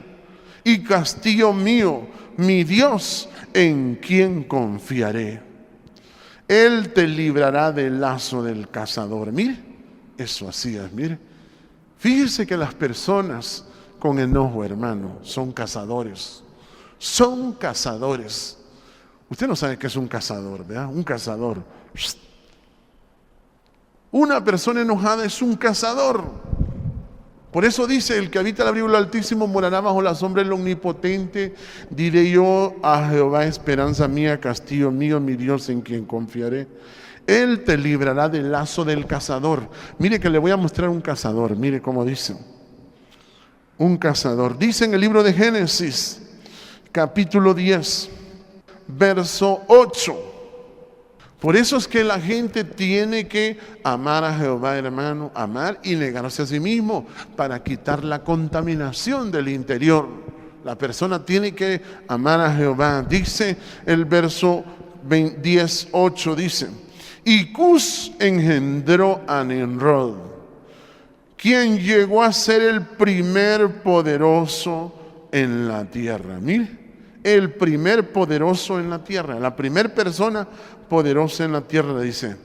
y castillo mío, mi Dios, en quien confiaré. Él te librará del lazo del cazador. Mire, eso así es, mire. Fíjese que las personas con enojo, hermano, son cazadores. Son cazadores. Usted no sabe qué es un cazador, ¿verdad? Un cazador. Una persona enojada es un cazador. Por eso dice, el que habita el abrigo del Altísimo morará bajo la sombra del Omnipotente. Diré yo a Jehová, esperanza mía, castillo mío, mi Dios en quien confiaré. Él te librará del lazo del cazador. Mire que le voy a mostrar un cazador. Mire cómo dice. Un cazador. Dice en el libro de Génesis, capítulo 10, verso 8. Por eso es que la gente tiene que amar a Jehová, hermano, amar y negarse a sí mismo para quitar la contaminación del interior. La persona tiene que amar a Jehová. Dice el verso 10:8, dice, y Cus engendró a Nimrod, quien llegó a ser el primer poderoso en la tierra. Mire, el primer poderoso en la tierra, la primera persona poderosa en la tierra, dice.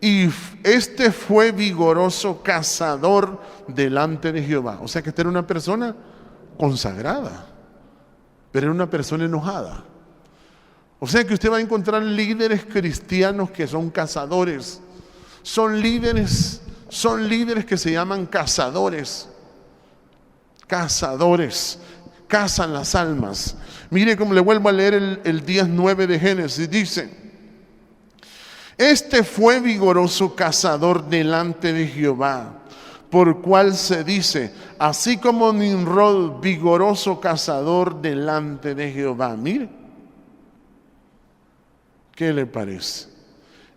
Y este fue vigoroso cazador delante de Jehová. O sea que esta era una persona consagrada, pero era una persona enojada. O sea que usted va a encontrar líderes cristianos que son cazadores. Son líderes que se llaman cazadores. Cazadores. Cazan las almas. Mire cómo le vuelvo a leer el 10:9 de Génesis. Dice, este fue vigoroso cazador delante de Jehová, por cual se dice, así como Nimrod, vigoroso cazador delante de Jehová. Mire, ¿qué le parece?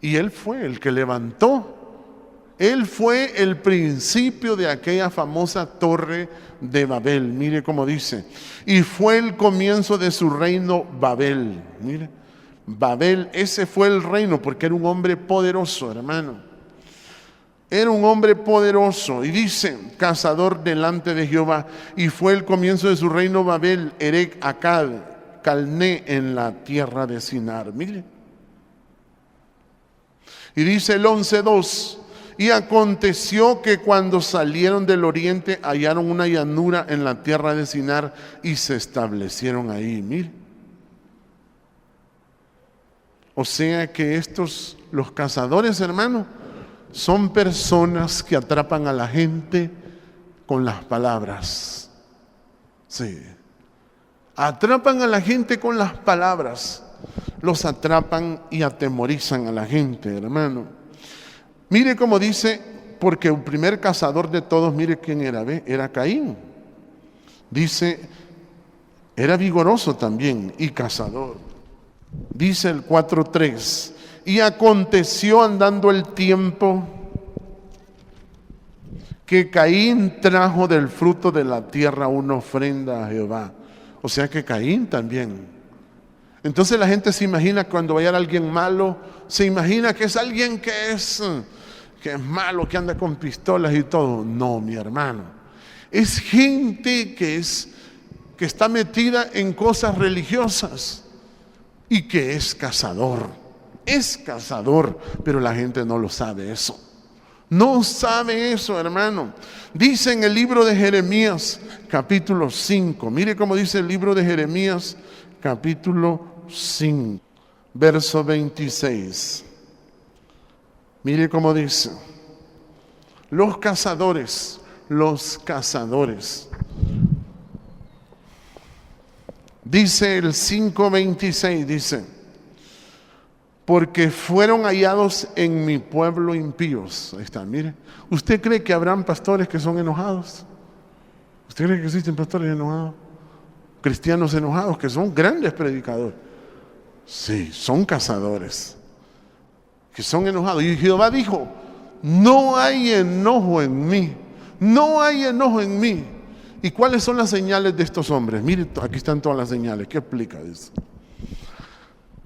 Y él fue el que levantó. Él fue el principio de aquella famosa torre de Babel. Mire cómo dice. Y fue el comienzo de su reino Babel. Mire, Babel, ese fue el reino porque era un hombre poderoso, hermano. Era un hombre poderoso. Y dice, cazador delante de Jehová. Y fue el comienzo de su reino Babel, Erec Akkad, Calné en la tierra de Sinar. Mire. Y dice el 11:2. Y aconteció que cuando salieron del oriente hallaron una llanura en la tierra de Sinar y se establecieron ahí. Mire. O sea que los cazadores, hermano, son personas que atrapan a la gente con las palabras. Sí. Atrapan a la gente con las palabras. Los atrapan y atemorizan a la gente, hermano. Mire cómo dice, porque el primer cazador de todos, mire quién era, ¿ve? Era Caín. Dice, era vigoroso también y cazador. Dice el 4:3, y aconteció andando el tiempo que Caín trajo del fruto de la tierra una ofrenda a Jehová. O sea que Caín también. Entonces la gente se imagina cuando vaya a alguien malo, se imagina que es alguien que es malo, que anda con pistolas y todo. No, mi hermano. Es gente que está metida en cosas religiosas y que es cazador. Es cazador, pero la gente no lo sabe eso. No sabe eso, hermano. Dice en el libro de Jeremías, capítulo 5. Mire cómo dice el libro de Jeremías, capítulo 5, verso 26. Mire cómo dice. Los cazadores. Dice el 5:26, dice, porque fueron hallados en mi pueblo impíos. Ahí está, mire. ¿Usted cree que habrán pastores que son enojados? ¿Usted cree que existen pastores enojados? Cristianos enojados que son grandes predicadores. Sí, son cazadores, que son enojados. Y Jehová dijo, no hay enojo en mí, no hay enojo en mí. ¿Y cuáles son las señales de estos hombres? Mire, aquí están todas las señales. ¿Qué explica eso?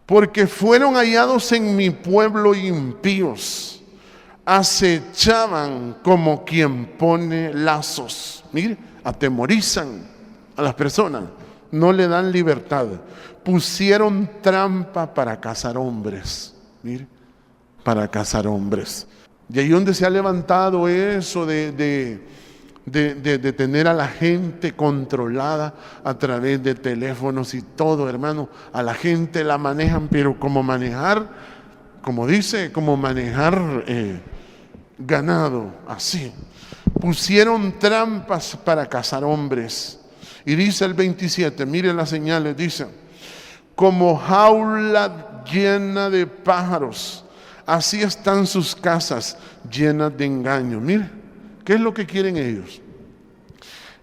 Porque fueron hallados en mi pueblo impíos, acechaban como quien pone lazos. Mire, atemorizan a las personas, no le dan libertad. Pusieron trampa para cazar hombres. Mire, para cazar hombres. Y ahí donde se ha levantado eso de tener a la gente controlada a través de teléfonos y todo, hermano. A la gente la manejan, pero como manejar, como dice, como manejar ganado, así. Pusieron trampas para cazar hombres. Y dice el 27, miren las señales, dice, como jaula llena de pájaros, así están sus casas llenas de engaño. Mire, ¿qué es lo que quieren ellos?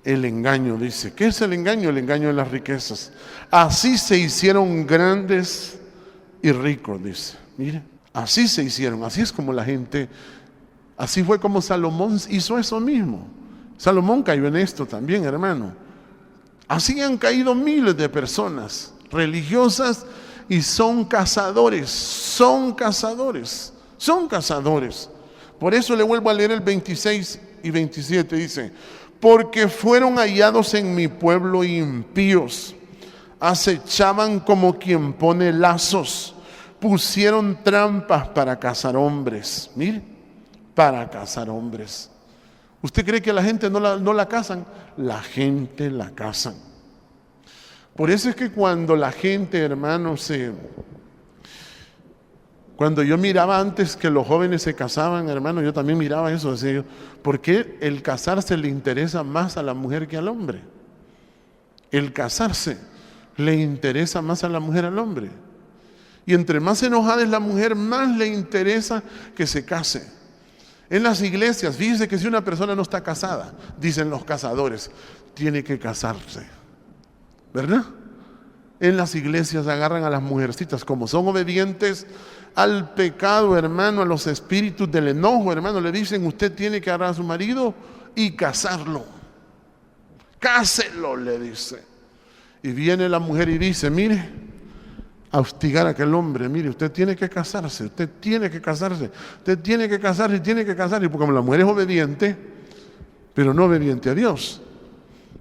El engaño, dice. ¿Qué es el engaño? El engaño de las riquezas. Así se hicieron grandes y ricos, dice. Mire, así se hicieron, así es como la gente, así fue como Salomón hizo eso mismo. Salomón cayó en esto también, hermano. Así han caído miles de personas religiosas y son cazadores, son cazadores, son cazadores. Por eso le vuelvo a leer el 26 y 27, dice: porque fueron hallados en mi pueblo impíos, acechaban como quien pone lazos, pusieron trampas para cazar hombres. Mire, para cazar hombres. ¿Usted cree que la gente no la cazan? La gente la cazan. Por eso es que cuando la gente, hermano, cuando yo miraba antes que los jóvenes se casaban, hermano, yo también miraba eso, decía yo, ¿por qué el casarse le interesa más a la mujer que al hombre? El casarse le interesa más a la mujer al hombre. Y entre más enojada es la mujer, más le interesa que se case. En las iglesias, fíjense que si una persona no está casada, dicen los cazadores, tiene que casarse, ¿verdad? En las iglesias agarran a las mujercitas, como son obedientes al pecado, hermano, a los espíritus del enojo, hermano, le dicen, usted tiene que agarrar a su marido y casarlo. Cáselo, le dice. Y viene la mujer y dice, mire, a hostigar a aquel hombre, mire, usted tiene que casarse, usted tiene que casarse, usted tiene que casarse y tiene que casarse, porque como la mujer es obediente, pero no obediente a Dios,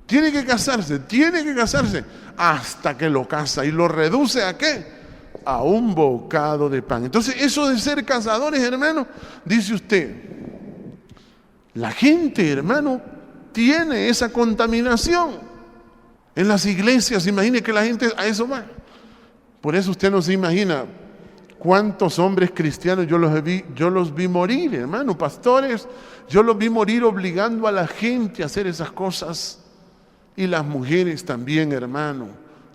tiene que casarse, hasta que lo casa y lo reduce ¿a qué? A un bocado de pan. Entonces, eso de ser cazadores, hermano, dice usted, la gente, hermano, tiene esa contaminación. En las iglesias, imagine que la gente a eso va. Por eso usted no se imagina cuántos hombres cristianos yo los vi morir, hermano, pastores, yo los vi morir obligando a la gente a hacer esas cosas. Y las mujeres también, hermano,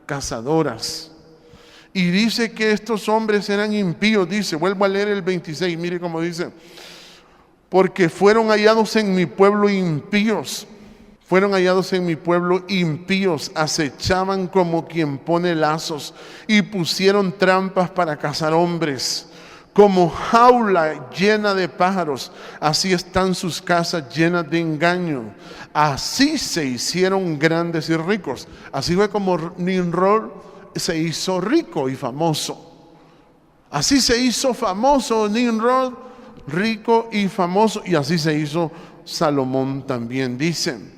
cazadoras. Y dice que estos hombres eran impíos, dice, vuelvo a leer el 26, mire cómo dice, porque fueron hallados en mi pueblo impíos. Fueron hallados en mi pueblo impíos, acechaban como quien pone lazos y pusieron trampas para cazar hombres. Como jaula llena de pájaros, así están sus casas llenas de engaño. Así se hicieron grandes y ricos. Así fue como Nimrod se hizo rico y famoso. Así se hizo famoso Nimrod, rico y famoso, y así se hizo Salomón también, dicen.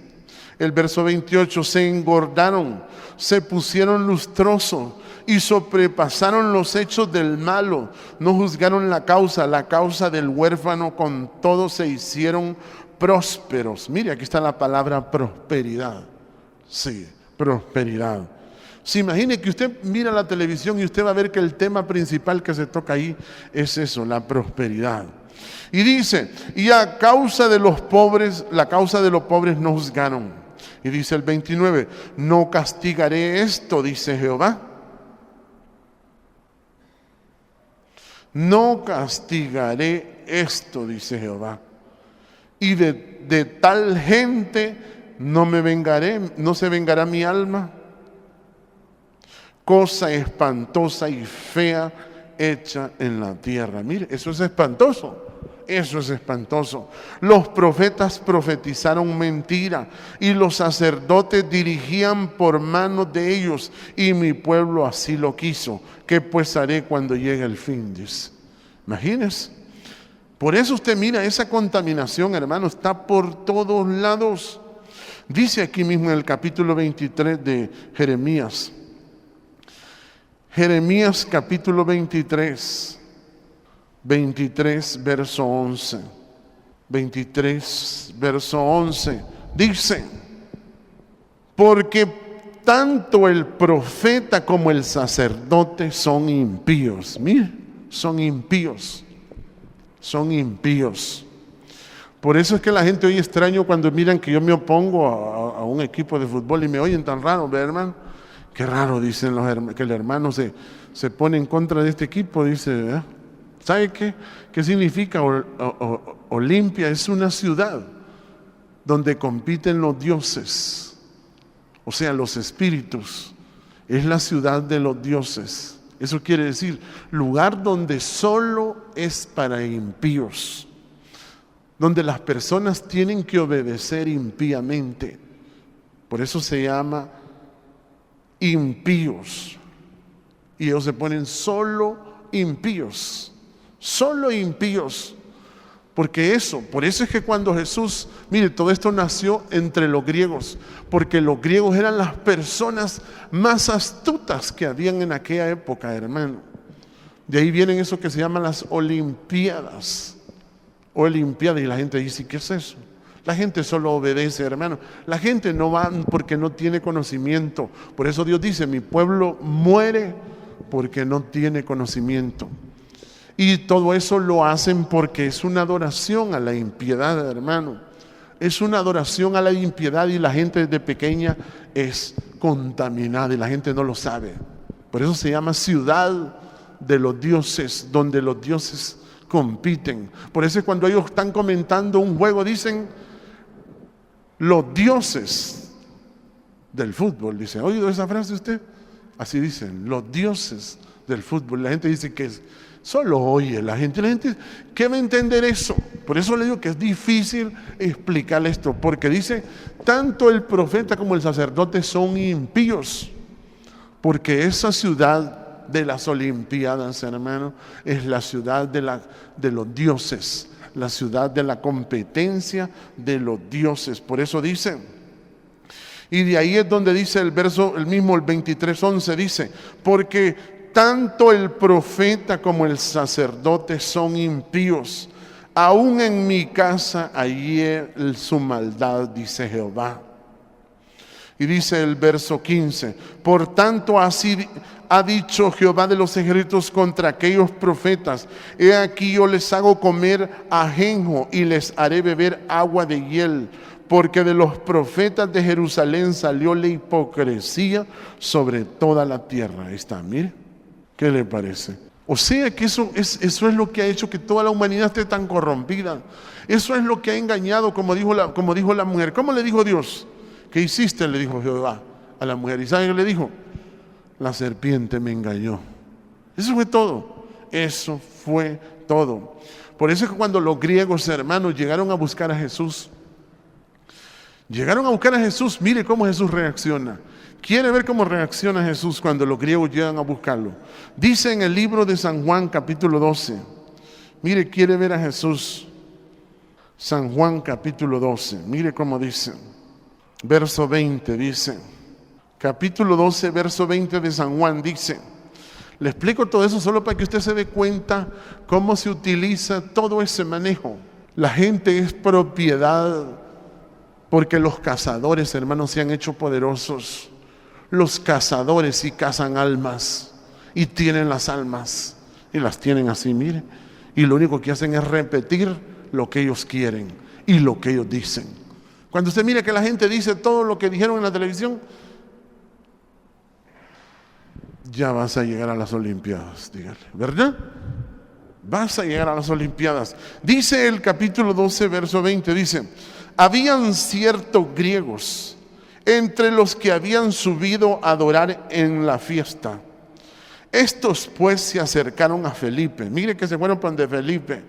El verso 28, se engordaron, se pusieron lustrosos y sobrepasaron los hechos del malo. No juzgaron la causa del huérfano, con todo se hicieron prósperos. Mire, aquí está la palabra prosperidad. Sí, prosperidad. Se imagine que usted mira la televisión y usted va a ver que el tema principal que se toca ahí es eso, la prosperidad. Y dice, y a causa de los pobres, la causa de los pobres no juzgaron. Y dice el 29, no castigaré esto, dice Jehová. No castigaré esto, dice Jehová. Y de tal gente no me vengaré, no se vengará mi alma. Cosa espantosa y fea hecha en la tierra. Mire, eso es espantoso. Eso es espantoso. Los profetas profetizaron mentira y los sacerdotes dirigían por manos de ellos, y mi pueblo así lo quiso. ¿Qué pues haré cuando llegue el fin? Dice. Imagínense. Por eso usted mira, esa contaminación, hermano, está por todos lados. Dice aquí mismo en el capítulo 23 de Jeremías. Jeremías capítulo 23 verso 11. 23 verso 11. Dice, porque tanto el profeta como el sacerdote son impíos. Mire, son impíos. Son impíos. Por eso es que la gente hoy extraño cuando miran que yo me opongo a un equipo de fútbol y me oyen tan raro, ¿verdad, hermano? Qué raro, dicen los hermanos, que el hermano se pone en contra de este equipo, dice, ¿verdad? ¿Sabe qué significa Olimpia? Es una ciudad donde compiten los dioses, o sea, los espíritus. Es la ciudad de los dioses. Eso quiere decir, lugar donde solo es para impíos, donde las personas tienen que obedecer impíamente. Por eso se llama impíos. Y ellos se ponen solo impíos, solo impíos. Por eso es que cuando Jesús, mire, todo esto nació entre los griegos, porque los griegos eran las personas más astutas que habían en aquella época, hermano. De ahí vienen eso que se llaman las Olimpiadas. Y la gente dice, ¿qué es eso? La gente solo obedece, hermano. La gente no va porque no tiene conocimiento. Por eso Dios dice, mi pueblo muere porque no tiene conocimiento. Y todo eso lo hacen porque es una adoración a la impiedad, hermano. Es una adoración a la impiedad y la gente desde pequeña es contaminada y la gente no lo sabe. Por eso se llama ciudad de los dioses, donde los dioses compiten. Por eso cuando ellos están comentando un juego dicen los dioses del fútbol. Dice, ¿ha oído esa frase usted? Así dicen, los dioses del fútbol. La gente dice que solo oye la gente, ¿qué va a entender eso? Por eso le digo que es difícil explicarle esto, porque dice, tanto el profeta como el sacerdote son impíos, porque esa ciudad de las Olimpiadas, hermano, es la ciudad de los dioses, la ciudad de la competencia de los dioses. Por eso dice, y de ahí es donde dice el verso, el 23:11 dice, porque tanto el profeta como el sacerdote son impíos. Aún en mi casa hallé su maldad, dice Jehová. Y dice el verso 15, por tanto así ha dicho Jehová de los ejércitos contra aquellos profetas. He aquí yo les hago comer ajenjo y les haré beber agua de hiel. Porque de los profetas de Jerusalén salió la hipocresía sobre toda la tierra. Ahí está, mire. ¿Qué le parece? O sea que eso es lo que ha hecho que toda la humanidad esté tan corrompida. Eso es lo que ha engañado, como dijo la mujer. ¿Cómo le dijo Dios? ¿Qué hiciste? Le dijo Jehová a la mujer. ¿Y saben qué le dijo? La serpiente me engañó. Eso fue todo. Eso fue todo. Por eso es que cuando los griegos, hermanos, llegaron a buscar a Jesús, mire cómo Jesús reacciona. ¿Quiere ver cómo reacciona Jesús cuando los griegos llegan a buscarlo? Dice en el libro de San Juan capítulo 12. Mire, quiere ver a Jesús. San Juan capítulo 12. Mire cómo dice. Verso 20 dice. Capítulo 12, verso 20 de San Juan dice. Le explico todo eso solo para que usted se dé cuenta cómo se utiliza todo ese manejo. La gente es propiedad porque los cazadores, hermanos, se han hecho poderosos. Los cazadores sí cazan almas y tienen las almas y las tienen así, mire. Y lo único que hacen es repetir lo que ellos quieren y lo que ellos dicen. Cuando usted mira que la gente dice todo lo que dijeron en la televisión, ya vas a llegar a las Olimpiadas, dígale, ¿verdad? Vas a llegar a las Olimpiadas. Dice el capítulo 12, verso 20, dice, habían ciertos griegos entre los que habían subido a adorar en la fiesta. Estos pues se acercaron a Felipe. Mire que se fueron para donde Felipe.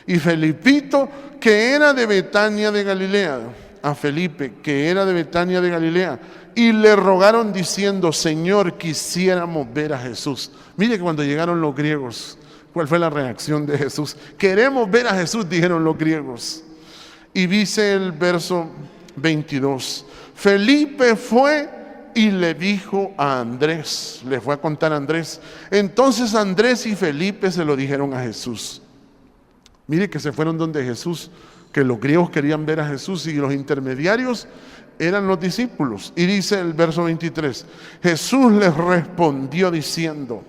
Y Felipito, que era de Betania de Galilea, a Felipe, que era de Betania de Galilea, y le rogaron diciendo, Señor, quisiéramos ver a Jesús. Mire que cuando llegaron los griegos, ¿cuál fue la reacción de Jesús? Queremos ver a Jesús, dijeron los griegos. Y dice el verso 22, Felipe fue y le dijo a Andrés, le fue a contar a Andrés. Entonces Andrés y Felipe se lo dijeron a Jesús. Mire que se fueron donde Jesús, que los griegos querían ver a Jesús y los intermediarios eran los discípulos. Y dice el verso 23, Jesús les respondió diciendo,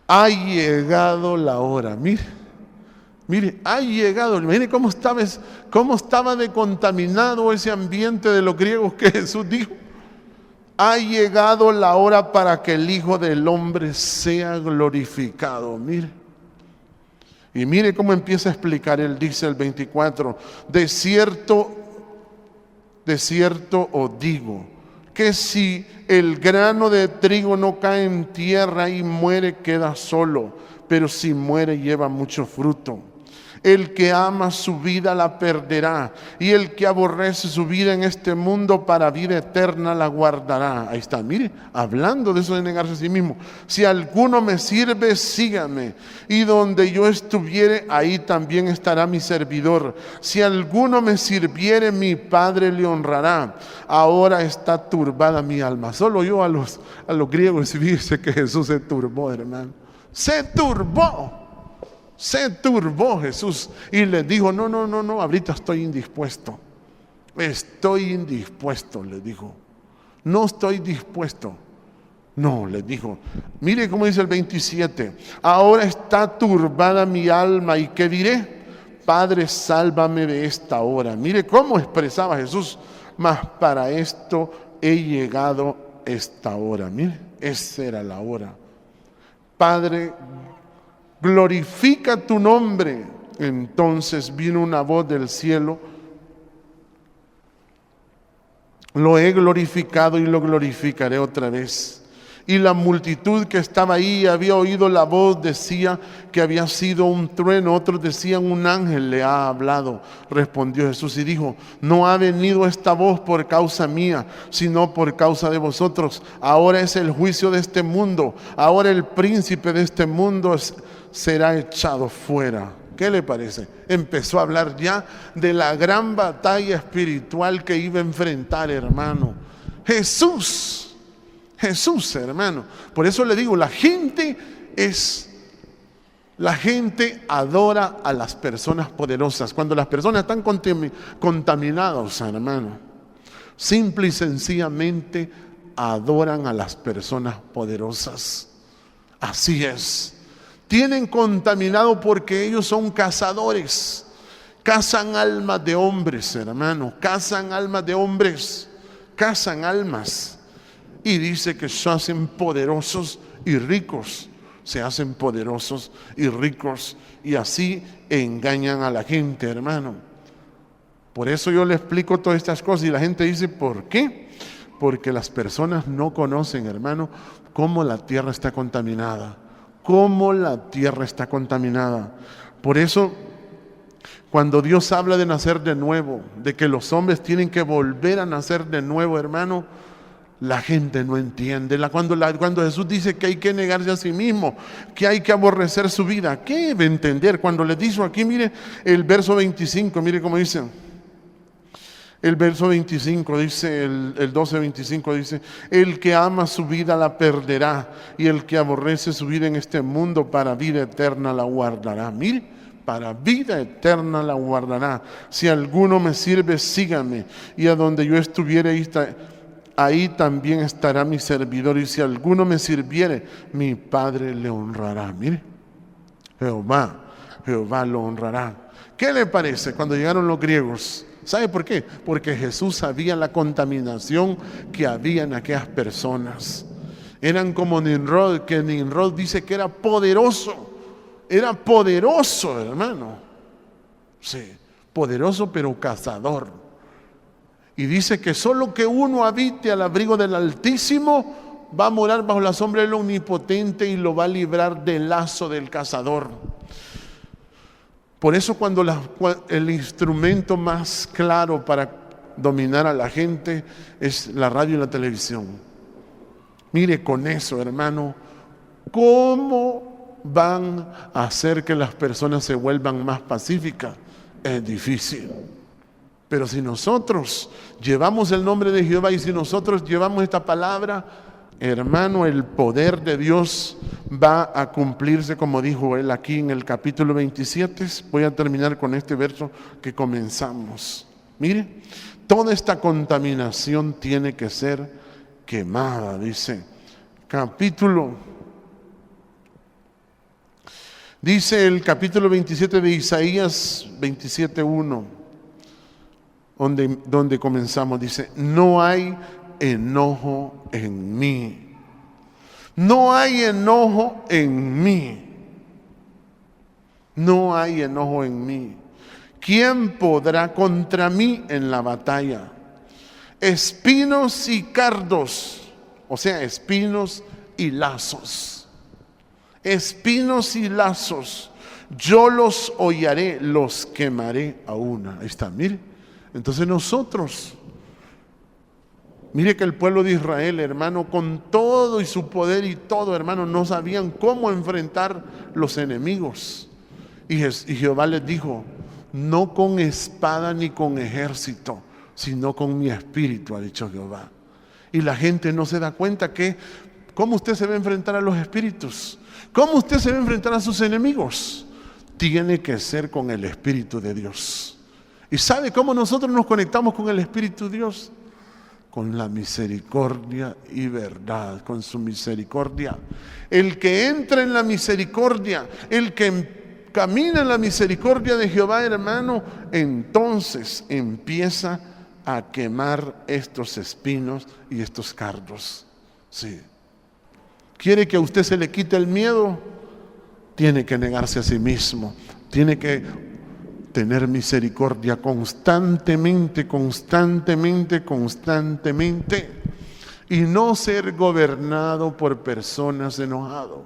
ha llegado la hora. Mire, ha llegado. Mire cómo estaba de contaminado ese ambiente de los griegos que Jesús dijo. Ha llegado la hora para que el Hijo del Hombre sea glorificado. Mire. Y mire cómo empieza a explicar. Él dice el 24, de cierto De cierto os digo, que si el grano de trigo no cae en tierra y muere, queda solo, pero si muere, lleva mucho fruto. El que ama su vida la perderá, y el que aborrece su vida en este mundo para vida eterna la guardará. Ahí está, mire, hablando de eso de negarse a sí mismo. Si alguno me sirve, sígame, y donde yo estuviere, ahí también estará mi servidor. Si alguno me sirviere, mi Padre le honrará. Ahora está turbada mi alma. Solo yo a los griegos dice que Jesús se turbó, hermano. Se turbó Jesús y les dijo, no, ahorita estoy indispuesto. Estoy indispuesto, le dijo. No estoy dispuesto. No, les dijo. Mire cómo dice el 27. Ahora está turbada mi alma, ¿y qué diré? Padre, sálvame de esta hora. Mire cómo expresaba Jesús. Mas para esto he llegado esta hora. Mire, esa era la hora. Padre, glorifica tu nombre. Entonces vino una voz del cielo: lo he glorificado y lo glorificaré otra vez. Y la multitud que estaba ahí había oído la voz, decía que había sido un trueno, otros decían un ángel le ha hablado. Respondió Jesús y dijo: no ha venido esta voz por causa mía, sino por causa de vosotros. Ahora es el juicio de este mundo, ahora el príncipe de este mundo será echado fuera. ¿Qué le parece? Empezó a hablar ya de la gran batalla espiritual que iba a enfrentar, hermano. Jesús, hermano. Por eso le digo, la gente adora a las personas poderosas. Cuando las personas están contaminadas, hermano, simple y sencillamente adoran a las personas poderosas. Así es. Tienen contaminado porque ellos son cazadores. Cazan almas de hombres, hermano. Cazan almas de hombres. Cazan almas. Y dice que se hacen poderosos y ricos. Se hacen poderosos y ricos. Y así engañan a la gente, hermano. Por eso yo le explico todas estas cosas. Y la gente dice, ¿por qué? Porque las personas no conocen, hermano, cómo la tierra está contaminada. Cómo la tierra está contaminada. Por eso, cuando Dios habla de nacer de nuevo, de que los hombres tienen que volver a nacer de nuevo, hermano, la gente no entiende. Cuando Jesús dice que hay que negarse a sí mismo, que hay que aborrecer su vida, ¿qué debe entender? Cuando le dijo aquí, mire el verso 25, mire cómo dice. El verso 25 dice, el 12:25 dice: el que ama su vida la perderá, y el que aborrece su vida en este mundo para vida eterna la guardará. Mire, para vida eterna la guardará. Si alguno me sirve, sígame, y a donde yo estuviere, ahí también estará mi servidor. Y si alguno me sirviere, mi Padre le honrará. Mire, Jehová lo honrará. ¿Qué le parece cuando llegaron los griegos? ¿Sabe por qué? Porque Jesús sabía la contaminación que había en aquellas personas. Eran como Nimrod, que Nimrod dice que era poderoso. Era poderoso, hermano. Sí, poderoso pero cazador. Y dice que solo que uno habite al abrigo del Altísimo va a morar bajo la sombra del Omnipotente y lo va a librar del lazo del cazador. Por eso cuando el instrumento más claro para dominar a la gente es la radio y la televisión. Mire, con eso, hermano, ¿cómo van a hacer que las personas se vuelvan más pacíficas? Es difícil. Pero si nosotros llevamos el nombre de Jehová y si nosotros llevamos esta palabra, hermano, el poder de Dios va a cumplirse, como dijo él aquí en el capítulo 27. Voy a terminar con este verso que comenzamos. Mire, toda esta contaminación tiene que ser quemada, dice. Dice el capítulo 27 de Isaías 27:1, donde comenzamos, dice: no hay enojo en mí. No hay enojo en mí. No hay enojo en mí. ¿Quién podrá contra mí en la batalla? espinos y cardos, o sea, espinos y lazos. Espinos y lazos, yo los hollaré, los quemaré a una. Ahí está, mire. Entonces nosotros, mire que el pueblo de Israel, hermano, con todo y su poder y todo, hermano, no sabían cómo enfrentar los enemigos. Y Jehová les dijo, no con espada ni con ejército, sino con mi espíritu, ha dicho Jehová. Y la gente no se da cuenta que, ¿cómo usted se va a enfrentar a los espíritus? ¿Cómo usted se va a enfrentar a sus enemigos? Tiene que ser con el Espíritu de Dios. ¿Y sabe cómo nosotros nos conectamos con el Espíritu de Dios? Con la misericordia y verdad, con su misericordia. El que entra en la misericordia, el que camina en la misericordia de Jehová, hermano, entonces empieza a quemar estos espinos y estos cardos. Sí. ¿Quiere que a usted se le quite el miedo? Tiene que negarse a sí mismo. Tiene que tener misericordia constantemente, constantemente, constantemente. Y no ser gobernado por personas enojadas.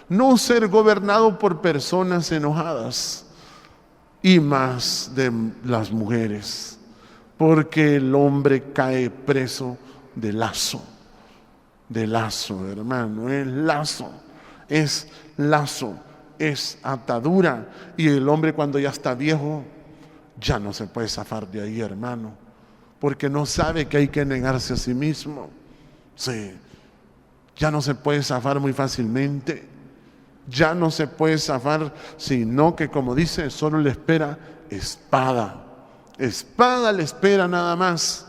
No ser gobernado por personas enojadas. Y más de las mujeres. Porque el hombre cae preso de lazo. De lazo, hermano. Es lazo. Es atadura. Y el hombre cuando ya está viejo, ya no se puede zafar de ahí, hermano. Porque no sabe que hay que negarse a sí mismo. Sí. Ya no se puede zafar muy fácilmente. Ya no se puede zafar, sino que, como dice, solo le espera espada. Espada le espera nada más.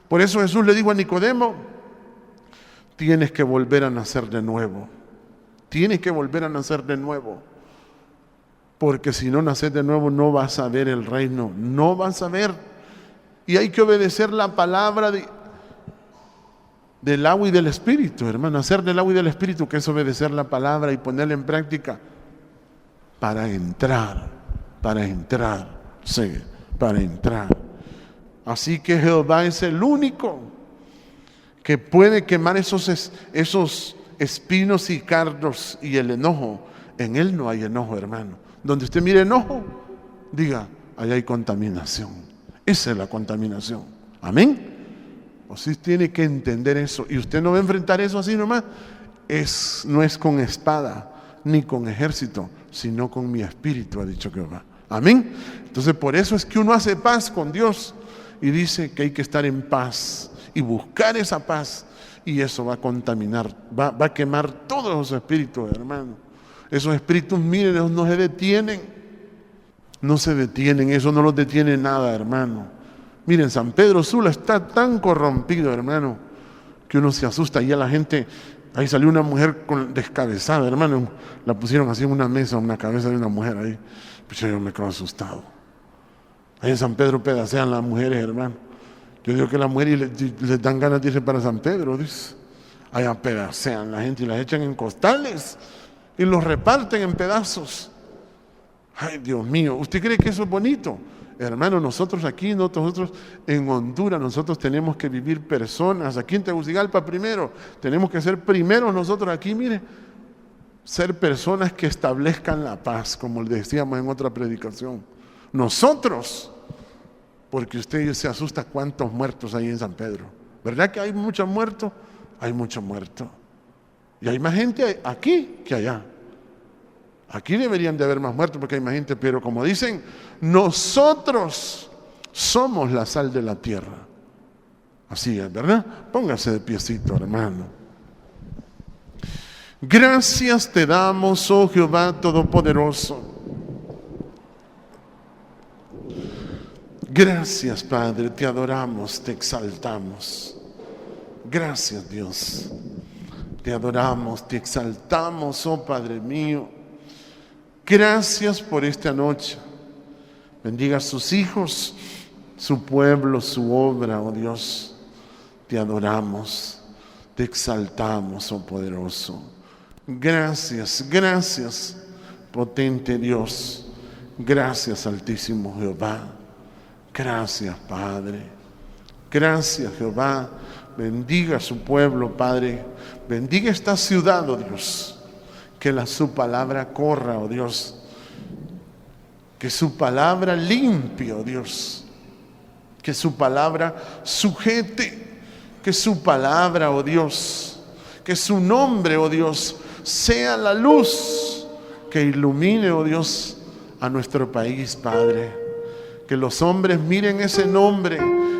Por eso Jesús le dijo a Nicodemo, tienes que volver a nacer de nuevo. Tienes que volver a nacer de nuevo. Porque si no naces de nuevo no vas a ver el reino. No vas a ver. Y hay que obedecer la palabra del agua y del Espíritu, hermano. Hacer del agua y del Espíritu, que es obedecer la palabra y ponerla en práctica. Para entrar. Sí, para entrar. Así que Jehová es el único que puede quemar esos espinos y cardos y el enojo. En Él no hay enojo, hermano. Donde usted mire enojo, diga, allá hay contaminación. Esa es la contaminación. Amén. Usted tiene que entender eso. Y usted no va a enfrentar eso así nomás. No es con espada ni con ejército, sino con mi espíritu, ha dicho Jehová. Amén. Entonces por eso es que uno hace paz con Dios y dice que hay que estar en paz y buscar esa paz. Y eso va a contaminar, va a quemar todos los espíritus, hermano. Esos espíritus, miren, esos no se detienen. No se detienen, eso no los detiene nada, hermano. Miren, San Pedro Sula está tan corrompido, hermano, que uno se asusta. Y a la gente, ahí salió una mujer descabezada, hermano. La pusieron así en una mesa, una cabeza de una mujer ahí. Pues yo me quedo asustado. Ahí en San Pedro pedacean las mujeres, hermano. Yo digo que las mujeres les dan ganas de irse para San Pedro, dice. Allá pedacean la gente y las echan en costales y los reparten en pedazos. Ay, Dios mío, ¿usted cree que eso es bonito? Hermano, nosotros aquí, nosotros en Honduras, nosotros tenemos que vivir personas. Aquí en Tegucigalpa primero, tenemos que ser primeros nosotros aquí, mire, ser personas que establezcan la paz, como le decíamos en otra predicación. Nosotros, porque usted se asusta cuántos muertos hay en San Pedro. ¿Verdad que hay muchos muertos? Hay muchos muertos. Y hay más gente aquí que allá. Aquí deberían de haber más muertos porque hay más gente, pero como dicen, nosotros somos la sal de la tierra. Así es, ¿verdad? Póngase de piecito, hermano. Gracias te damos, oh Jehová Todopoderoso. Gracias, Padre, te adoramos, te exaltamos. Gracias, Dios. Te adoramos, te exaltamos, oh Padre mío. Gracias por esta noche. Bendiga a sus hijos, su pueblo, su obra, oh Dios. Te adoramos, te exaltamos, oh poderoso. Gracias, gracias, potente Dios. Gracias, Altísimo Jehová. Gracias, Padre. Gracias, Jehová. Bendiga a su pueblo, Padre. Bendiga esta ciudad, oh Dios. Que su palabra corra, oh Dios. Que su palabra limpie, oh Dios. Que su palabra sujete. Que su palabra, oh Dios. Que su nombre, oh Dios, sea la luz que ilumine, oh Dios, a nuestro país, Padre. Que los hombres miren ese nombre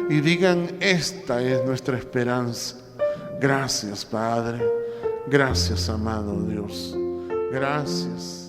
y digan: esta es nuestra esperanza. Gracias, Padre. Gracias, amado Dios. Gracias.